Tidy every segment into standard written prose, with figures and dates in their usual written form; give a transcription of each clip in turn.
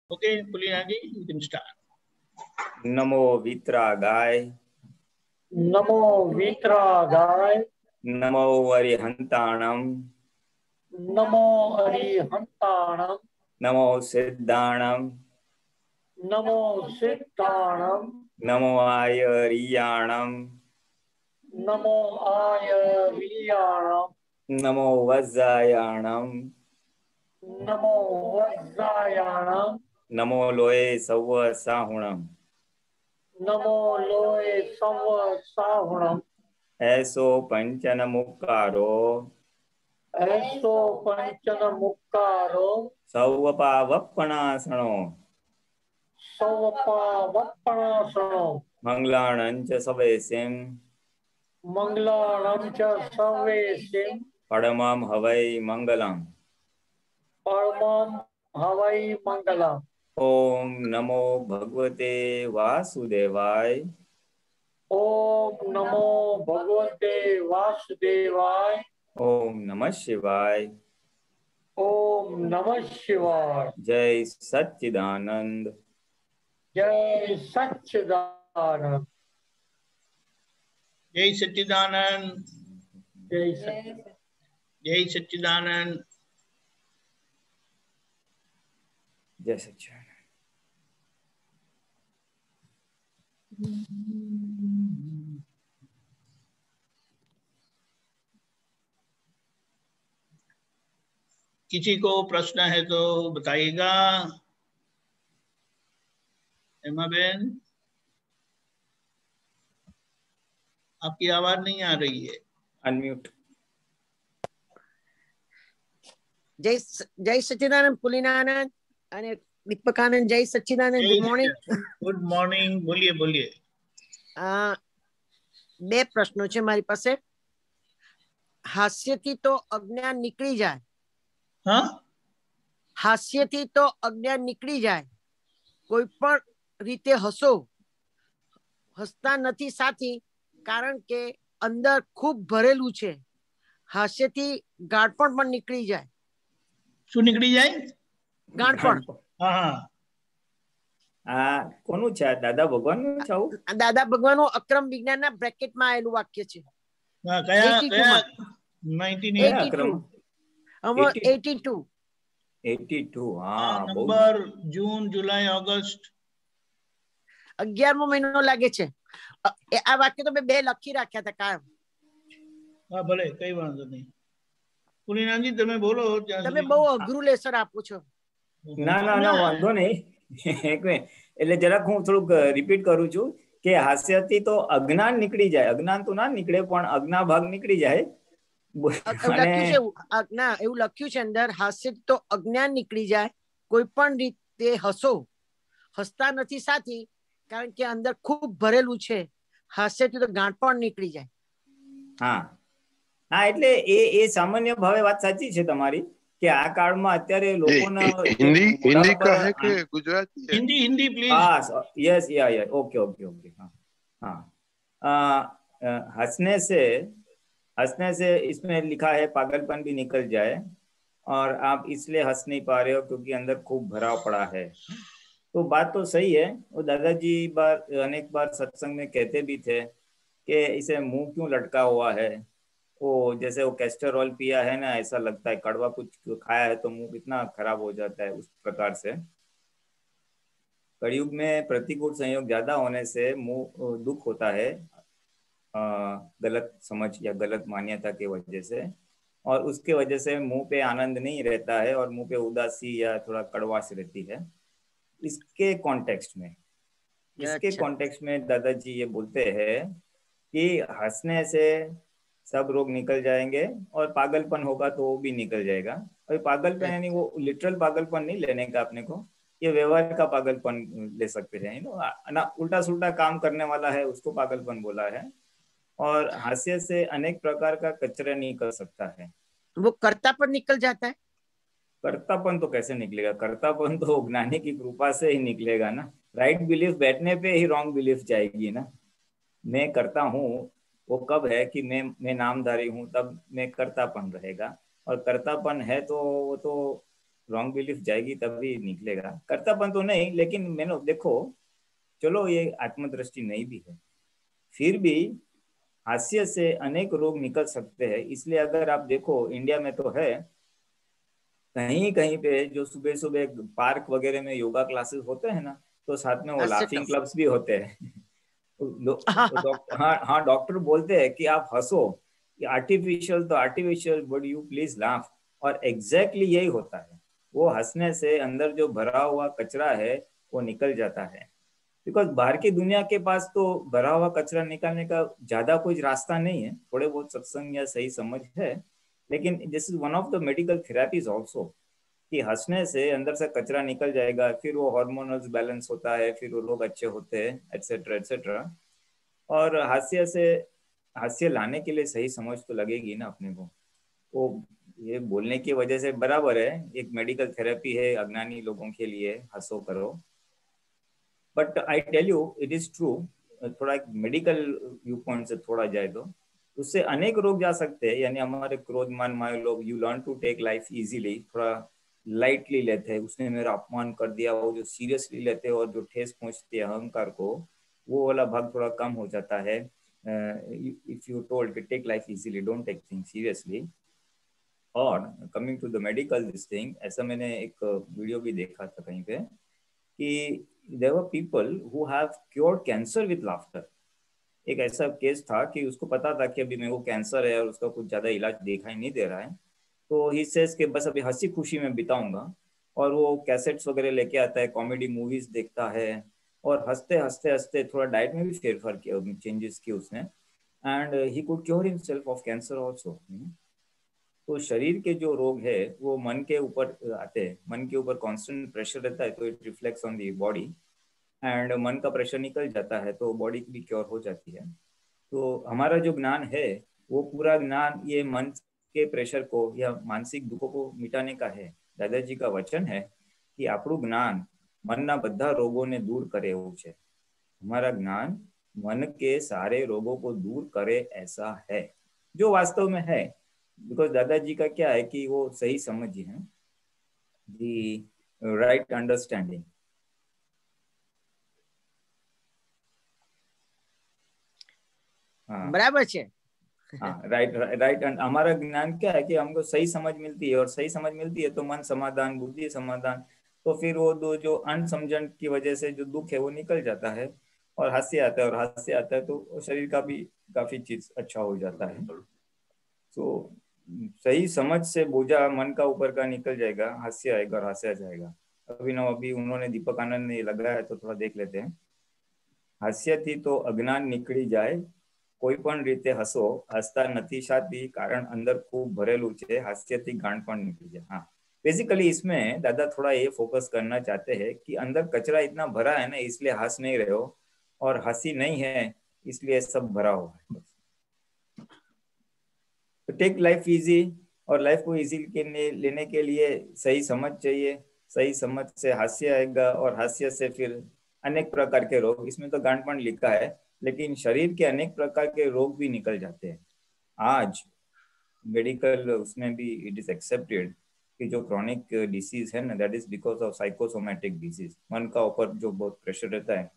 Okay, Pulinaji, you can start. नमो वित्रागाय नमो वित्रागाय नमो अरिहंताणं नमो अरिहंताणं नमो सिद्धाणं नमो सिद्धाणं नमो आयरियाणं नमो आयर्याणं नमो वज्रायाणं नमो वज्रायाणं नमो लोये सव्व साहुणं नमो लोये संवत्साहुणं ऐसो पंचन मुक्कारो ऐसो पंचन मुक्कारो सौवपावप्पणासनो सवपावप्पणासनो मंगलाणं च सवेसिं मंगलाणं च सर्वेसिं परमं हवै मंगलम् परमं हवै मंगलम्। ओम नमो भगवते वासुदेवाय ओम नमो भगवते वासुदेवाय ओम नमः शिवाय ओम नमः शिवाय। जय सच्चिदानंद जय सच्चिदानंद Jai Satchidanand. जय सच्चिदानंद Jai Satchidanand. जय सच्चिदानंद। किसी को प्रश्न है तो बताइएगा। हेमा बेन, आपकी आवाज नहीं आ रही है। अनम्यूट। जय सच्चिदानंद पुलिनानंद અને દીપકાનંદ જય સચ્ચિદાનંદ ગુડ મોર્નિંગ ગુડ મોર્નિંગ, બોલીએ બોલીએ। બે પ્રશ્નો છે મારી પાસે। હાસ્યથી તો અજ્ઞાન નીકળી જાય। હા, હાસ્યથી તો અજ્ઞાન નીકળી જાય। કોઈ પણ રીતે હસો, હસતા નથી સાથી, કારણ કે અંદર ખૂબ ભરેલું છે। હાસ્યથી ગાળપણ પણ નીકળી જાય। શું નીકળી જાય? ગાળપણ। હા હા, આ કોનું છે? આ દાદા ભગવાનનું છે આવું? દાદા ભગવાનનું અક્રમ વિજ્ઞાનના બ્રેકેટમાં આવેલું વાક્ય છે। હા, કયા 82 કયા માં। 1980? અક્રમ 82 82 હા બહુ નંબર જૂન, જુલાઈ, ઓગસ્ટ 11મો મહિનો લાગે છે। આ વાક્ય તો મેં બે લખી રાખ્યા હતા કાયમ। હા ભલે, કઈ વાંધો નહીં। પુલિનાજી તમે બોલો ત્યાં તમે સુધી। બહુ અઘરું લેસન આપો છો। ના ના ના વાંધો નહીં। એક મિનિટ, એટલે જરાક હું થોડુંક રિપીટ કરું છું કે હાસ્યથી તો અજ્ઞાન નીકળી જાય। અજ્ઞાન તો ના નીકળે પણ અજ્ઞા ભાગ નીકળી જાય। એવું લખ્યું છે, ના એવું લખ્યું છે અંદર, હાસ્યથી તો અજ્ઞાન નીકળી જાય। કોઈ પણ રીતે હસો, હસતા નથી સાથી, કારણ કે અંદર ખૂબ ભરેલું છે। હાસ્યથી તો ગાંઠપણ નીકળી જાય। હા હા, એટલે એ સામાન્ય ભાવે વાત સાચી છે તમારી કે આ કાળમાં અત્યારે લોકોના हिंदी हिंदी का है पर कि गुजराती है? हिंदी हिंदी प्लीज। हाँ यस या ओके ओके ओके हाँ हाँ हंसने से इसमें लिखा है पागलपन भी निकल जाए और आप इसलिए हंस नहीं पा रहे हो क्योंकि अंदर खूब भराव पड़ा है। तो बात तो सही है। वो दादाजी अनेक बार सत्संग में कहते भी थे कि इसे मुंह क्यों लटका हुआ है। वो जैसे वो कैस्टर ऑयल पिया है ना, ऐसा लगता है, कड़वा कुछ खाया है तो मुंह कितना खराब हो जाता है। उस प्रकार से कलयुग में प्रतिकूल संयोग ज्यादा होने से मुंह दुख होता है, गलत समझ या गलत मान्यता की वजह से, और उसके वजह से मुंह पे आनंद नहीं रहता है और मुंह पे उदासी या थोड़ा कड़वाश रहती है। इसके कॉन्टेक्स्ट में दादाजी ये बोलते हैं कि हंसने से सब रोग निकल जाएंगे और पागलपन होगा तो वो भी निकल जाएगा। और पागलपन यानी वो लिटरल पागलपन नहीं लेने का अपने को, ये व्यवहार का पागलपन ले सकते हैं ना, उल्टा सुल्टा काम करने वाला है उसको पागलपन बोला है। और हास्य से अनेक प्रकार का कचरा नहीं कर सकता है। वो कर्तापन निकल जाता है। कर्तापन तो कैसे निकलेगा? कर्तापन तो ज्ञानी की कृपा से ही निकलेगा ना। राइट बिलीफ बैठने पे ही रॉन्ग बिलीफ जाएगी ना। मैं करता हूँ वो कब है कि मैं नामधारी हूँ, तब मैं कर्तापन रहेगा। और कर्तापन है तो वो तो रॉन्ग बिलीफ जाएगी तभी निकलेगा, कर्तापन तो नहीं। लेकिन मैंने देखो, चलो ये आत्मदृष्टि नहीं भी है, फिर भी हास्य से अनेक रोग निकल सकते हैं। इसलिए अगर आप देखो इंडिया में तो है कहीं कहीं पे जो सुबह सुबह पार्क वगैरह में योगा क्लासेस होते हैं ना, तो साथ में वो हास्य लाफिंग क्लब। क्लब्स भी होते हैं। हाँ हाँ, डॉक्टर बोलते हैं कि आप हंसो, आर्टिफिशियल तो artificial, but you please laugh. और एग्जैक्टली यही होता है, वो हंसने से अंदर जो भरा हुआ कचरा है वो निकल जाता है। बिकॉज बाहर की दुनिया के पास तो भरा हुआ कचरा निकालने का ज्यादा कोई रास्ता नहीं है, थोड़े बहुत सत्संग या सही समझ है। लेकिन this is one of the medical therapies also, कि हंसने से अंदर से कचरा निकल जाएगा, फिर वो हार्मोनल बैलेंस होता है, फिर वो लोग अच्छे होते हैं, एटसेट्रा एटसेट्रा। और हास्य से, हास्य लाने के लिए सही समझ तो लगेगी ना अपने को। वो ये बोलने की वजह से बराबर है, एक मेडिकल थेरेपी है अज्ञानी लोगों के लिए, हंसो करो। But I tell you it is true, थोड़ा एक मेडिकल व्यू पॉइंट से थोड़ा जाए तो उससे अनेक रोग जा सकते हैं। यानी हमारे क्रोध मान माए लोग, you learn to take life easily, थोड़ा लाइटली लेते हैं, उसने मेरा अपमान कर दिया, वो जो सीरियसली लेते हैं और जो ठेस पहुंचती है अहंकार को, वो वाला भाग थोड़ा कम हो जाता है। If you told take life easily, don't take things seriously. और coming to the medical this thing, ऐसा मैंने एक वीडियो भी देखा था कहीं पे कि there were people who have cured cancer with laughter. एक ऐसा केस था कि उसको पता था कि अभी मेरे को कैंसर है और उसका कुछ ज्यादा इलाज दिखाई नहीं दे रहा है, तो ही सेज कि बस अभी हंसी खुशी में बिताऊंगा। और वो कैसेट्स वगैरह लेके आता है, कॉमेडी मूवीज देखता है, और हंसते हंसते हंसते थोड़ा डाइट में भी फेरफार किया, चेंजेस किए उसने, and he could cure himself of cancer also. तो शरीर के जो रोग है वो मन के ऊपर आते हैं, मन के ऊपर कांस्टेंट प्रेशर रहता है तो it reflects on the body, and मन का प्रेशर निकल जाता है तो बॉडी भी क्योर हो जाती है। तो हमारा जो ज्ञान है वो पूरा ज्ञान ये मन के प्रेशर को या मानसिक दुखों को मिटाने का है। दादाजी का वचन है कि આપણું જ્ઞાન મનના બધા રોગોને दूर करे એવું છે। हमारा ज्ञान मन के सारे रोगों को दूर करे ऐसा है, जो वास्तव में है। बिकॉज दादाजी का क्या है कि वो सही समझ है, दी राइट अंडरस्टैंडिंग। हाँ बराबर છે। हाँ, राइट राइट। हमारा ज्ञान क्या है कि हमको सही समझ मिलती है, और सही समझ मिलती है तो मन समाधान, बुद्धि समाधान, तो फिर वो दो जो अनसमझन की वजह से जो दुख है वो निकल जाता है, और हास्य आता है, और हास्य आता है तो शरीर का भी काफी चीज अच्छा हो जाता है। तो सही समझ से बोझा मन का ऊपर का निकल जाएगा, हास्य आएगा और हास्य जाएगा। अभी उन्होंने दीपक आनंद ने लगाया तो थोड़ा देख लेते हैं। હાસ્યથી તો અજ્ઞાન નીકળી જાય, કોઈ પણ રીતે હસો, હસતા નથી શાતી, કારણ અંદર ખૂબ ભરેલું છે, હાસ્યથી ગાંડપણ નીકળી જાય। हाँ, बेसिकली इसमें दादा थोड़ा ये फोकस करना चाहते हैं कि अंदर कचरा इतना भरा है ना, इसलिए हंस नहीं रहे हो, और हंसी नहीं है इसलिए सब भरा हुआ है। तो टेक लाइफ इजी, और लाइफ को इजी लेने के लिए सही समझ चाहिए। सही समझ से हास्य आएगा, और हास्य से फिर अनेक प्रकार के रोग, इसमें तो गांडपन लिखा है, लेकिन शरीर के अनेक प्रकार के रोग भी निकल जाते हैं। आज मेडिकल उसमें भी इट इज एक्सेप्टेड कि जो क्रॉनिक डिसीज है ना, that is because of psychosomatic disease. मन का ऊपर जो बहुत प्रेशर रहता है,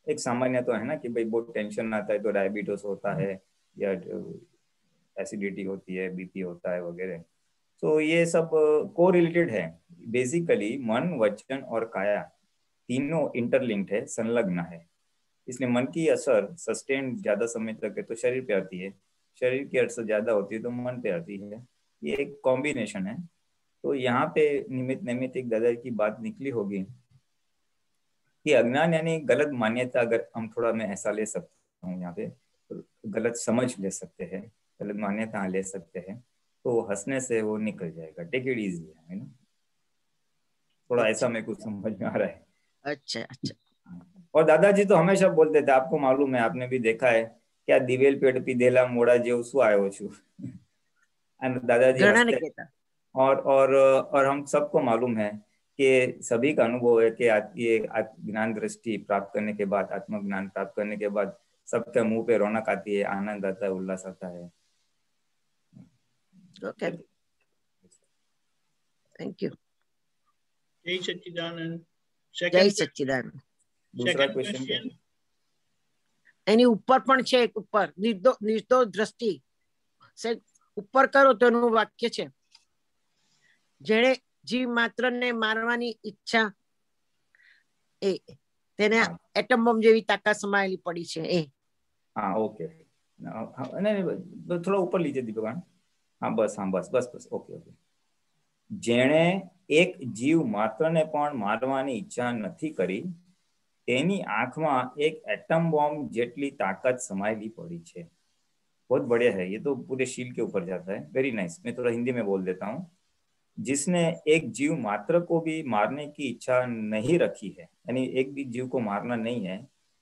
एक सामान्य तो है ना कि भाई बहुत टेंशन आता है तो डायबिटीज होता है, या एसिडिटी होती है, बीपी होता है वगैरह। तो ये सब को रिलेटेड है। बेसिकली मन, वचन और काया तीनों इंटरलिंक्ड है, संलग्न है। इसलिए मन की असर सस्टेन ज्यादा समय तक है तो शरीर पे आती है, शरीर की असर ज्यादा होती है तो मन पे आती है। ये एक कॉम्बिनेशन है। तो यहाँ पे निमित निमित एक दादा की बात निकली होगी कि अज्ञान यानी गलत मान्यता, अगर हम थोड़ा मैं ऐसा ले सकता हूँ यहाँ पे, तो गलत समझ ले सकते हैं, गलत मान्यता ले सकते हैं, तो हंसने से वो निकल जाएगा। टेक इट इजी, है ना, थोड़ा ऐसा मेरे को समझ में आ रहा है। अच्छा अच्छा। और दादाजी तो हमेशा बोलते थे, आपको मालूम है, आपने भी देखा है, क्या दिवेल पेड़ पीधेला मोड़ा जेव शू आयो छू। दादाजी घણા ने हंसते। कहता। और हम सबको मालूम है कि सभी का अनुभव है कि ये ज्ञान दृष्टि प्राप्त करने के बाद, आत्मज्ञान प्राप्त करने के बाद सबके मुंह पे रौनक आती है, आनंद आता है, उल्लास आता है। Okay, thank you. जय सच्चिदानंद। જય સચ્ચિદાનંદ। दूसरा क्वेश्चन क्या है? એની ઉપર પણ છે, એક ઉપર નિર્દોષ દ્રષ્ટિ ઉપર કરો તો એનું વાક્ય છે, જેણે જીવ માત્ર ને મારવાની ઈચ્છા તેને એટમ બોમ્બ જેવી તાકાત સમાયેલી પડી છે એ। हाँ ओके, नहीं थोड़ा ऊपर लीजिए दीपक। हाँ बस बस ओके ओके। जेणे एक जीव मात्र ने पण मारवानी इच्छा नहीं करी, तेनी आंखमां एक एटम बॉम्ब जेटली ताकत समाયેલી पड़ी है। बहुत बढ़िया है, ये तो पूरे शील के ऊपर जाता है। Very nice. मैं थोड़ा हिंदी में बोल देता हूँ। जिसने एक जीव मात्र को भी मारने की इच्छा नहीं रखी है, यानी एक भी जीव को मारना नहीं है,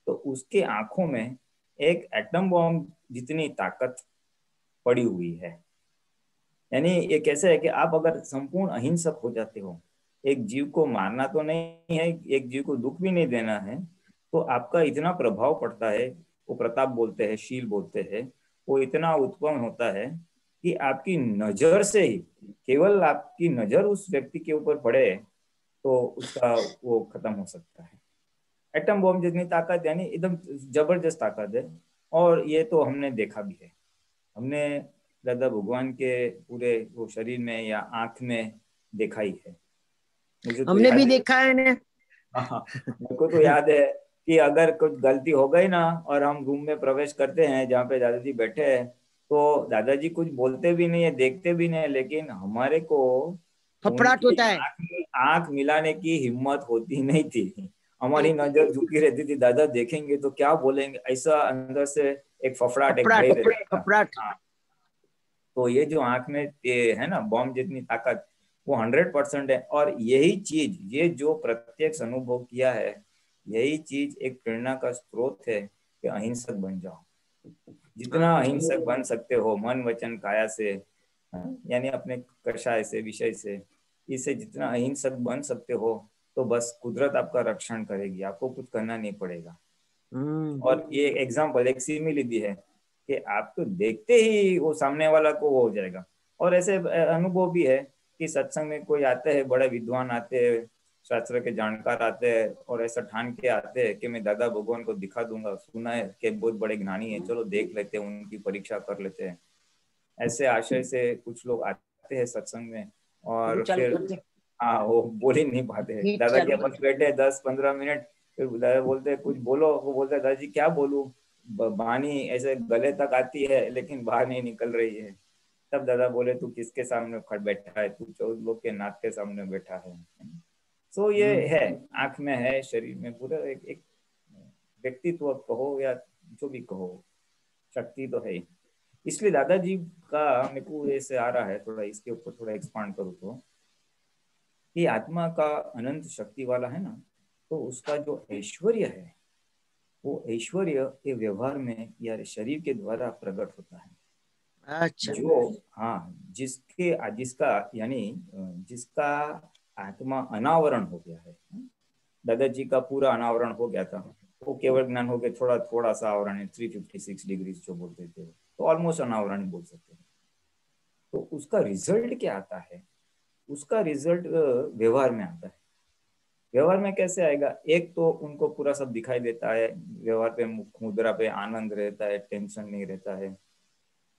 तो उसके आंखों में एक एटम बॉम्ब जितनी ताकत पड़ी हुई है। यानी ये कैसे है कि आप अगर संपूर्ण अहिंसक हो जाते हो, एक जीव को मारना तो नहीं है, एक जीव को दुख भी नहीं देना है, तो आपका इतना प्रभाव पड़ता है, वो प्रताप बोलते हैं, शील बोलते हैं, वो इतना उत्पन्न होता है कि आपकी नजर से ही, केवल आपकी नजर उस व्यक्ति के ऊपर पड़े तो उसका वो खत्म हो सकता है। एटम बॉम्ब जितनी ताकत, यानी एकदम जबरदस्त ताकत है। और ये तो हमने देखा भी है, हमने दादा भगवान के पूरे वो शरीर में या आंख में देखा ही है। मुझे तो हमने भी देखा है ने। हाँ, मेरे को तो याद है कि अगर कुछ गलती हो गई ना और हम रूम में प्रवेश करते हैं जहाँ पे दादाजी बैठे हैं, तो दादाजी कुछ बोलते भी नहीं है, देखते भी नहीं है, लेकिन हमारे को फफड़ाट होता है, आंख मिलाने की हिम्मत होती नहीं थी। हमारी नजर झुकी रहती थी, दादा देखेंगे तो क्या बोलेंगे, ऐसा अंदर से एक फफड़ाट, एक भय रहता था। तो ये जो आंख में ये है ना बॉम्ब जितनी ताकत, वो 100% है। और यही चीज, ये जो प्रत्यक्ष अनुभव किया है, यही चीज एक प्रेरणा का स्रोत है कि अहिंसक बन जाओ। जितना अहिंसक बन सकते हो मन वचन काया से, यानी अपने कषाय से, विषय से, इससे जितना अहिंसक बन सकते हो, तो बस कुदरत आपका रक्षण करेगी, आपको कुछ करना नहीं पड़ेगा। और ये एग्जाम्पल, एक सिमिली भी है कि आपको देखते ही वो सामने वाला को वो हो जाएगा। और ऐसे अनुभव भी है कि सत्संग में कोई आते हैं, बड़े विद्वान आते हैं, शास्त्र के जानकार आते हैं, और ऐसा ठान के आते हैं कि मैं दादा भगवान को दिखा दूंगा, सुना है कि बहुत बड़े ज्ञानी है, चलो देख लेते हैं, उनकी परीक्षा कर लेते हैं। ऐसे आशय से कुछ लोग आते हैं सत्संग में, और फिर हाँ वो बोल ही नहीं पाते। दादा के पास बैठे 10-15 मिनट, फिर दादा बोलते हैं कुछ बोलो, वो बोलते हैं दादाजी क्या बोलूं, बानी ऐसे गले तक आती है लेकिन बाहर नहीं निकल रही है। तब दादा बोले तू किसके सामने खड़ बैठा है, तू 14 लोग के नाथ के सामने बैठा है। सो ये है, आंख में है, शरीर में, पूरा एक व्यक्तित्व कहो या जो भी कहो, शक्ति तो है। इसलिए दादाजी का मेरे को ऐसे आ रहा है, थोड़ा इसके ऊपर थोड़ा एक्सपांड करूँ तो, ये आत्मा का अनंत शक्ति वाला है ना, तो उसका जो ऐश्वर्य है, वो ऐश्वर्य ये व्यवहार में या शरीर के द्वारा प्रकट होता है। अच्छा। जो हाँ जिसका यानी जिसका आत्मा अनावरण हो गया है, दादाजी का पूरा अनावरण हो गया था, वो केवल ज्ञान हो गया, थोड़ा सा आवरण है, 356 डिग्री जो बोलते थे, तो ऑलमोस्ट अनावरण बोल सकते हैं। तो उसका रिजल्ट क्या आता है, उसका रिजल्ट व्यवहार में आता है। व्यवहार में कैसे आएगा, एक तो उनको पूरा सब दिखाई देता है, व्यवहार पे मुद्रा पे आनंद रहता है, टेंशन नहीं रहता है।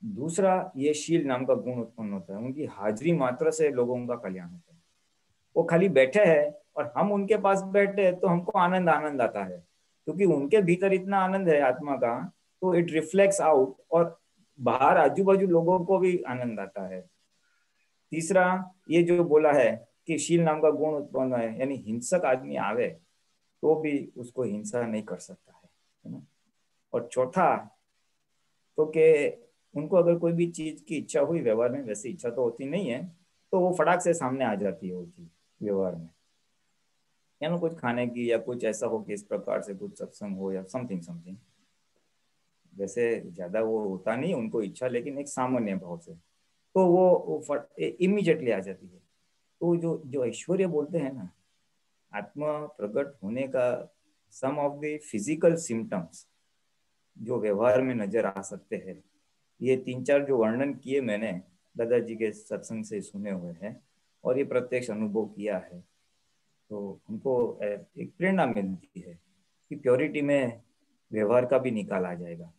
दूसरा, ये शील नाम का गुण उत्पन्न होता है, उनकी हाजिरी मात्र से लोगों का कल्याण होता है। वो खाली बैठे हैं और हम उनके पास बैठे हैं तो हमको आनंद आता है, क्योंकि उनके भीतर इतना आनंद है आत्मा का, तो इट रिफ्लेक्ट्स आउट और बाहर आजू बाजू लोगों को भी आनंद आता है। तीसरा, ये जो बोला है कि शील नाम का गुण उत्पन्न है, यानी हिंसक आदमी आवे तो भी उसको हिंसा नहीं कर सकता है ना। और चौथा तो कि उनको अगर कोई भी चीज की इच्छा हुई, व्यवहार में वैसी इच्छा तो होती नहीं है, तो वो फटाक से सामने आ जाती है वो चीज व्यवहार में, यानी कुछ खाने की या कुछ ऐसा हो कि इस प्रकार से कुछ सत्संग हो या समथिंग, वैसे ज्यादा वो होता नहीं उनको इच्छा, लेकिन एक सामान्य भाव से, तो वो इमीडिएटली आ जाती है। तो जो ऐश्वर्य बोलते हैं ना, आत्मा प्रकट होने का सम ऑफ द फिजिकल सिम्टम्स जो व्यवहार में नजर आ सकते हैं, ये 3-4 जो वर्णन किए मैंने दादाजी के सत्संग से सुने हुए हैं और ये प्रत्यक्ष अनुभव किया है। तो हमको एक प्रेरणा मिलती है कि प्योरिटी में व्यवहार का भी निकाल आ जाएगा।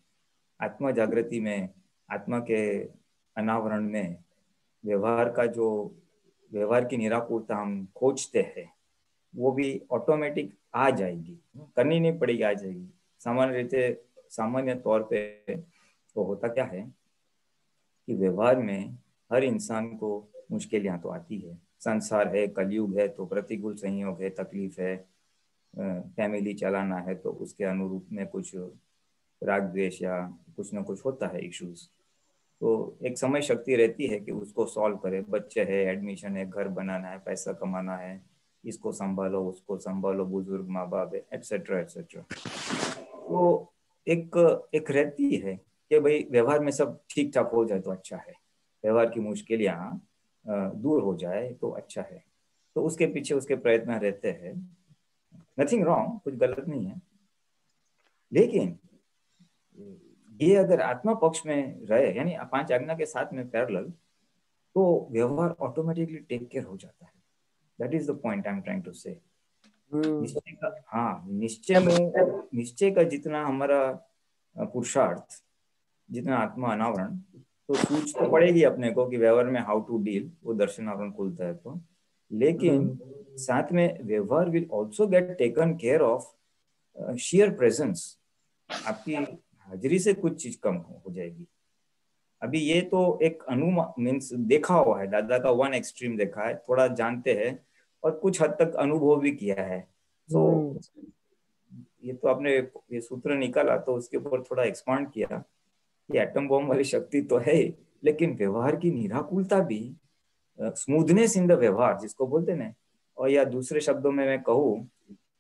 आत्मा जागृति में, आत्मा के अनावरण में व्यवहार का जो व्यवहार की निराकुरता हम खोजते हैं वो भी ऑटोमेटिक आ जाएगी, करनी नहीं पड़ेगी, आ जाएगी। सामान्य तौर पे तो होता क्या है कि व्यवहार में हर इंसान को मुश्किलें तो आती है। संसार है, कलयुग है, तो प्रतिकूल संयोग है, तकलीफ है, फैमिली चलाना है तो उसके अनुरूप में कुछ राग द्वेष या कुछ ना कुछ होता है, इश्यूज। तो एक समय शक्ति रहती है कि उसको सॉल्व करे। बच्चे है, एडमिशन है, घर बनाना है, पैसा कमाना है, इसको संभालो, उसको संभालो, बुजुर्ग माँ बाप है, एटसेट्रा एटसेट्रा। तो एक रहती है कि भाई व्यवहार में सब ठीक ठाक हो जाए तो अच्छा है, व्यवहार की मुश्किलें दूर हो जाए तो अच्छा है। तो उसके पीछे उसके प्रयत्न रहते हैं। नथिंग रॉन्ग, कुछ गलत नहीं है। लेकिन ये अगर आत्मा पक्ष में रहे, यानी 5 आज्ञा के साथ में पैरेलल, तो व्यवहार ऑटोमेटिकली टेक केयर हो जाता है। That is the point I am trying to say. निश्चय का जितना हमारा पुरुषार्थ, जितना आत्मा अनावरण, तो सूझ तो पड़ेगी अपने को कि व्यवहार में हाउ टू डील, वो दर्शन आवरण खुलता है तो। लेकिन साथ में व्यवहार will also get taken care of share presence. आपकी हाजिरी से कुछ चीज कम हो जाएगी। अभी ये तो एक अनुमान मीन्स देखा हुआ है, दादा का वन एक्सट्रीम देखा है, थोड़ा जानते हैं और कुछ हद तक अनुभव भी किया है। तो ये तो आपने ये सूत्र निकाला तो उसके ऊपर थोड़ा एक्सपांड किया कि एटम बॉम्ब वाली शक्ति तो है, लेकिन व्यवहार की निराकुलता भी, स्मूथनेस इन द व्यवहार जिसको बोलते हैं ना, और या दूसरे शब्दों में मैं कहूँ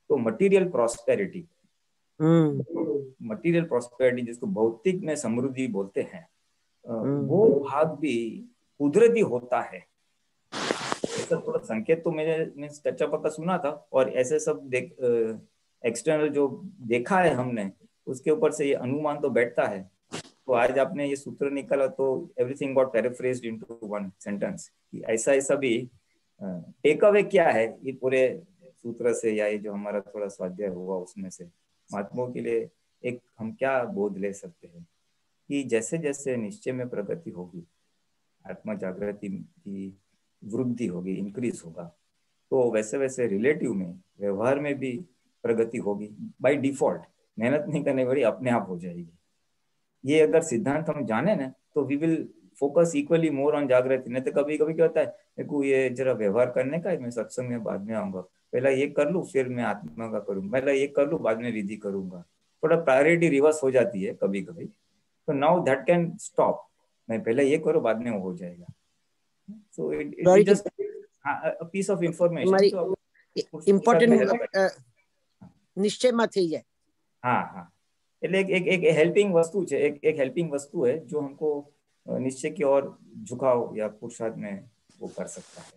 तो मटीरियल प्रॉस्पेरिटी, मटीरियल प्रॉस्पेरिटी जिसको भौतिक में समृद्धि बोलते हैं, वो भाग भी कुदरती होता है। ऐसा थोड़ा संकेत तो मैंने कच्चा पक्का सुना था, और ऐसे सब एक्सटर्नल जो देखा है हमने, उसके ऊपर से ये अनुमान तो बैठता है। तो आज आपने ये सूत्र निकाला तो everything got paraphrased into one sentence कि ऐसा भी टेक अवे क्या है ये पूरे सूत्र से, या ये जो हमारा थोड़ा स्वाध्याय हुआ उसमें से महात्माओं के लिए एक हम क्या बोध ले सकते हैं कि जैसे जैसे निश्चय में प्रगति होगी, आत्मा जागृति की वृद्धि होगी, इंक्रीज होगा, तो वैसे वैसे रिलेटिव में व्यवहार में भी प्रगति होगी। बाय डिफॉल्ट मेहनत नहीं करनी पड़ी, अपने आप हो जाएगी। ये अगर सिद्धांत हम जाने ना तो we will focus equally more on जागृति। नहीं तो कभी कभी क्या होता है, मेरे को ये जरा व्यवहार करने का है, मैं सत्संग में बाद में आऊंगा, पहला ये कर लूं फिर मैं आत्मा का करूंगा, पहला ये कर लूं बाद में रिद्धि करूंगा। थोड़ा प्रायोरिटी रिवर्स हो जाती है कभी कभी। तो नाउ दैट कैन स्टॉप, मैं पहले ये करूं बाद में वो हो जाएगा। So it just a piece of information. Important નિશ્ચયમાં થઈ જાય. हाँ, એટલે એક હેલ્પિંગ વસ્તુ છે, એક હેલ્પિંગ વસ્તુ है जो हमको निश्चय की ओर झुकाव या पुरुषार्थ में वो कर सकता है.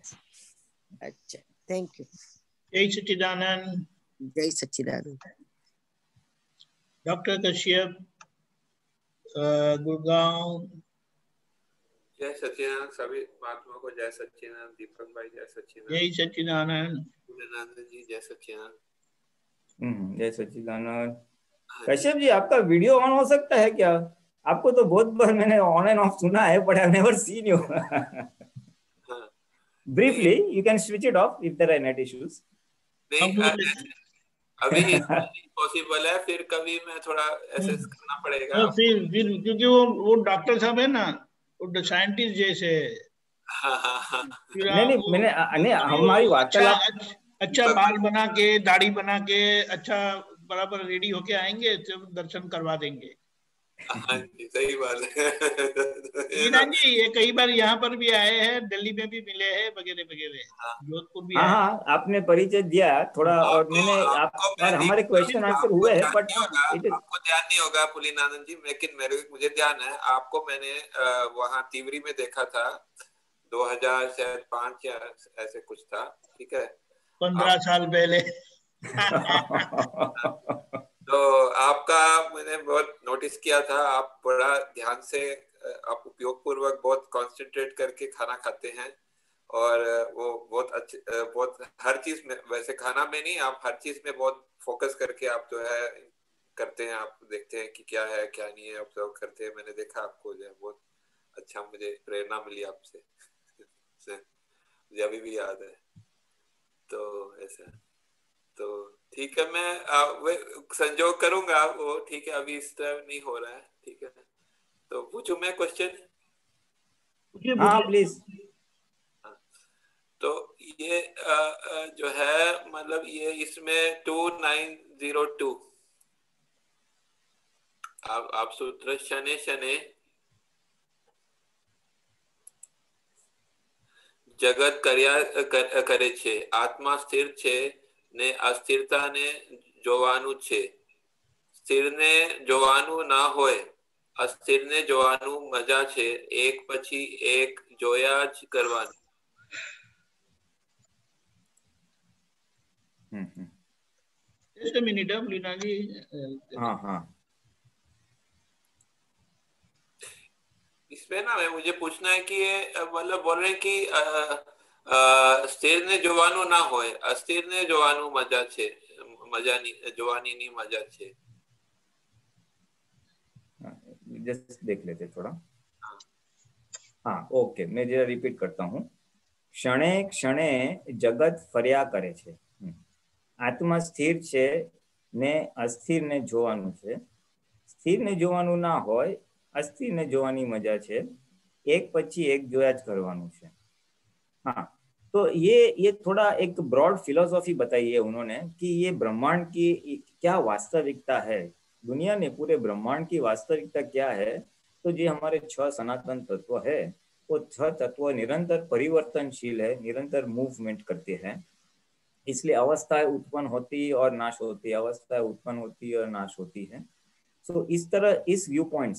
अच्छा, थैंक यू. जय सच्चिदानंद. जय सच्चिदानंद. डॉक्टर कश्यप, गुड़गांव. जय सच्चिदानंद. सभी महात्माओं को जय सच्चिदानंद. दीपक भाई जय सच्चिदानंद. जय सच्चिदानंद. गुरुनानंद जी जय सच्चिदानंद. जय सच्चिदानंद. कश्यप जी, आपका वीडियो ऑन हो सकता है क्या? आपको तो बहुत बार मैंने ऑन एंड ऑफ सुना है, but I have never seen you. Briefly you can switch it off if there are net issues. अभी पॉसिबल है, फिर कभी मैं थोड़ा ऐसे करना पड़ेगा. फिर क्योंकि वो डॉक्टर साहब है ना, वो साइंटिस्ट जैसे. नहीं मैंने हमारी वार्तालाप अच्छा बाल बना के, दाढ़ी बना के, अच्छा बराबर रेडी होके आएंगे तो दर्शन करवा देंगे. हाँ जी, सही बात है. जी ये कई बार यहाँ पर भी आए हैं, दिल्ली में भी मिले हैं वगैरह वगैरह, जोधपुर भी. हाँ, आपने परिचय दिया थोड़ा, और मैंने हमारे क्वेश्चन आंसर हुए हैं, बट आपको ध्यान नहीं होगा पुलिनानंद जी, लेकिन मुझे ध्यान है. आपको मैंने वहाँ तिवरी में देखा था 2005 या ऐसे कुछ था. ठीक है, 15 साल पहले. तो आपका मैंने बहुत नोटिस किया था. आप बड़ा ध्यान से, आप उपयोग पूर्वक बहुत कंसंट्रेट करके खाना खाते हैं, और वो बहुत अच्छे, बहुत हर चीज में, वैसे खाना में नहीं, आप हर चीज में बहुत फोकस करके आप जो है करते हैं, आप देखते हैं कि क्या है क्या नहीं है, ऑब्जर्व करते हैं। मैंने देखा आपको जो है बहुत अच्छा, मुझे प्रेरणा मिली आपसे मुझे अभी भी याद है। तो ऐसा, तो ठीक है, मैं वे संजोग करूंगा वो, ठीक है, अभी इस टाइम नहीं हो रहा है, ठीक है। तो पूछूं मैं क्वेश्चन? हाँ प्लीज। तो ये जो है मतलब ये इसमें 2902 आप सूत्र शने शने જગત કરે છે, આત્મા સ્થિર છે ને અસ્થિરતાને જોવાનું છે. સ્થિરને જોવાનું ના હોય, અસ્થિરને જોવાનું મજા છે. એક પછી એક જોયા જ કરવાનું. Just a minute, लीना जी। हाँ हाँ, इसमें ना मुझे पूछना है कि ये मतलब बोल रहे हैं कि સ્થિરને જોવાનું ના હોય, અસ્થિરને જોવાનું મજા છે, મજાની જોવાનીની મજા છે. जस्ट देख लेते थोड़ा। हाँ ओके, मैं जरा रिपीट करता हूँ। क्षणे क्षणे जगत फर्या करे छे, आत्मा स्थिर छे ने अस्थिर ने जोवानुं छे. स्थिर ने जोवानुं ना होय, अस्थिर ने जोवानी मजा छे. एक पछी एक जोया ज करवानुं छे. हाँ, तो ये थोड़ा एक ब्रॉड फिलोसॉफी बताई है उन्होंने कि ये ब्रह्मांड की क्या वास्तविकता है, दुनिया ने पूरे ब्रह्मांड की वास्तविकता क्या है। तो जो हमारे 6 सनातन तत्व है, वो 6 तत्व निरंतर परिवर्तनशील है, निरंतर मूवमेंट करते हैं। इसलिए अवस्थाएं उत्पन्न होती और नाश होती, अवस्थाएं उत्पन्न होती और नाश होती है। सो इस तरह इस व्यू पॉइंट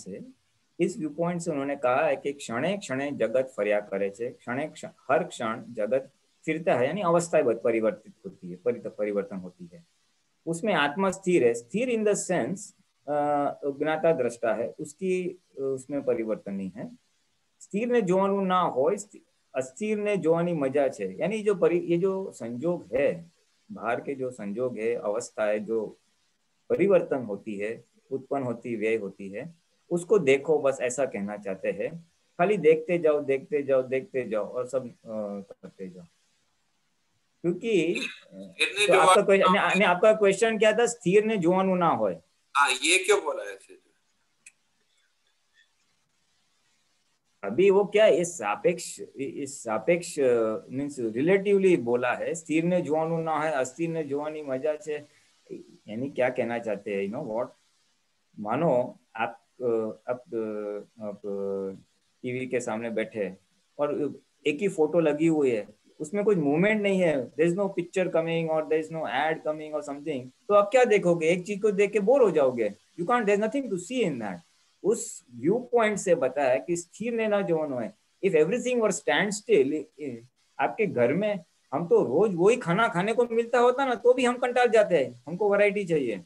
से उन्होंने कहा है कि क्षणे क्षणे जगत फर्या करे छे, हर क्षण जगत फिरता है, यानी अवस्थाएं परिवर्तित होती है, परिवर्तन होती है। उसमें आत्मा स्थिर है, स्थिर इन द सेंस ज्ञाता दृष्टा है, उसकी उसमें परिवर्तन नहीं है। स्थिर ने जोवानुं ना होय, अस्थिर ने जोवानी मजा छे, यानी ये जो संजोग है, बाहर के जो संजोग है, अवस्था है जो परिवर्तन होती है, उत्पन्न होती, व्यय होती है, उसको देखो, बस ऐसा कहना चाहते हैं। खाली देखते जाओ देखते जाओ देखते जाओ और सब करते जाओ। क्योंकि तो आपका क्वेश्चन क्या था? स्थिर ने जोवानुं ना होय। हाँ, ये क्यों बोला है? अभी वो क्या इस सापेक्ष मीन्स रिलेटिवली बोला है, स्थिर ने जोवानुं ना है, अस्थिर ने जोवानी मजा छे, यानी क्या कहना चाहते हैं, यू नो व्हाट। मानो आप टीवी के सामने बैठे और एक ही फोटो लगी हुई है, उसमें कोई मूवमेंट नहीं है, there is no picture coming और there is no ad coming और समथिंग, तो आप क्या देखोगे? एक चीज को देख के बोर हो जाओगे। You can't, there is nothing to see in that. उस व्यू पॉइंट से बताया कि स्थिर ने ना जोवानो है। If everything were stand still, आपके घर में हम तो रोज वही खाना खाने को मिलता होता ना, तो भी हम कंटाल जाते हैं, हमको वैरायटी चाहिए।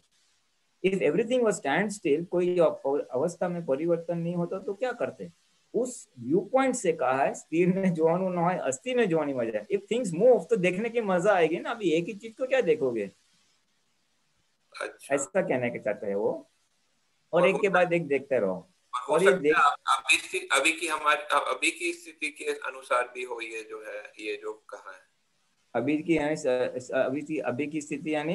If everything was stand still, कोई अवस्था में परिवर्तन नहीं होता, तो क्या करते? उस व्यू पॉइंट से कहा है स्थिर ने जोवानुं ना होय, अस्थिर ने जोवानी मजा है। इफ थिंग्स मूव तो देखने की मजा आएगी ना, अभी एक ही चीज को क्या देखोगे? अच्छा। ऐसा कहने के चाहते हैं वो, और एक के बाद एक देखते रहो। और ये अभी की हमारी अभी की स्थिति के अनुसार भी हो, ये जो है, ये जो कहा है अभी की स्थिति, यानी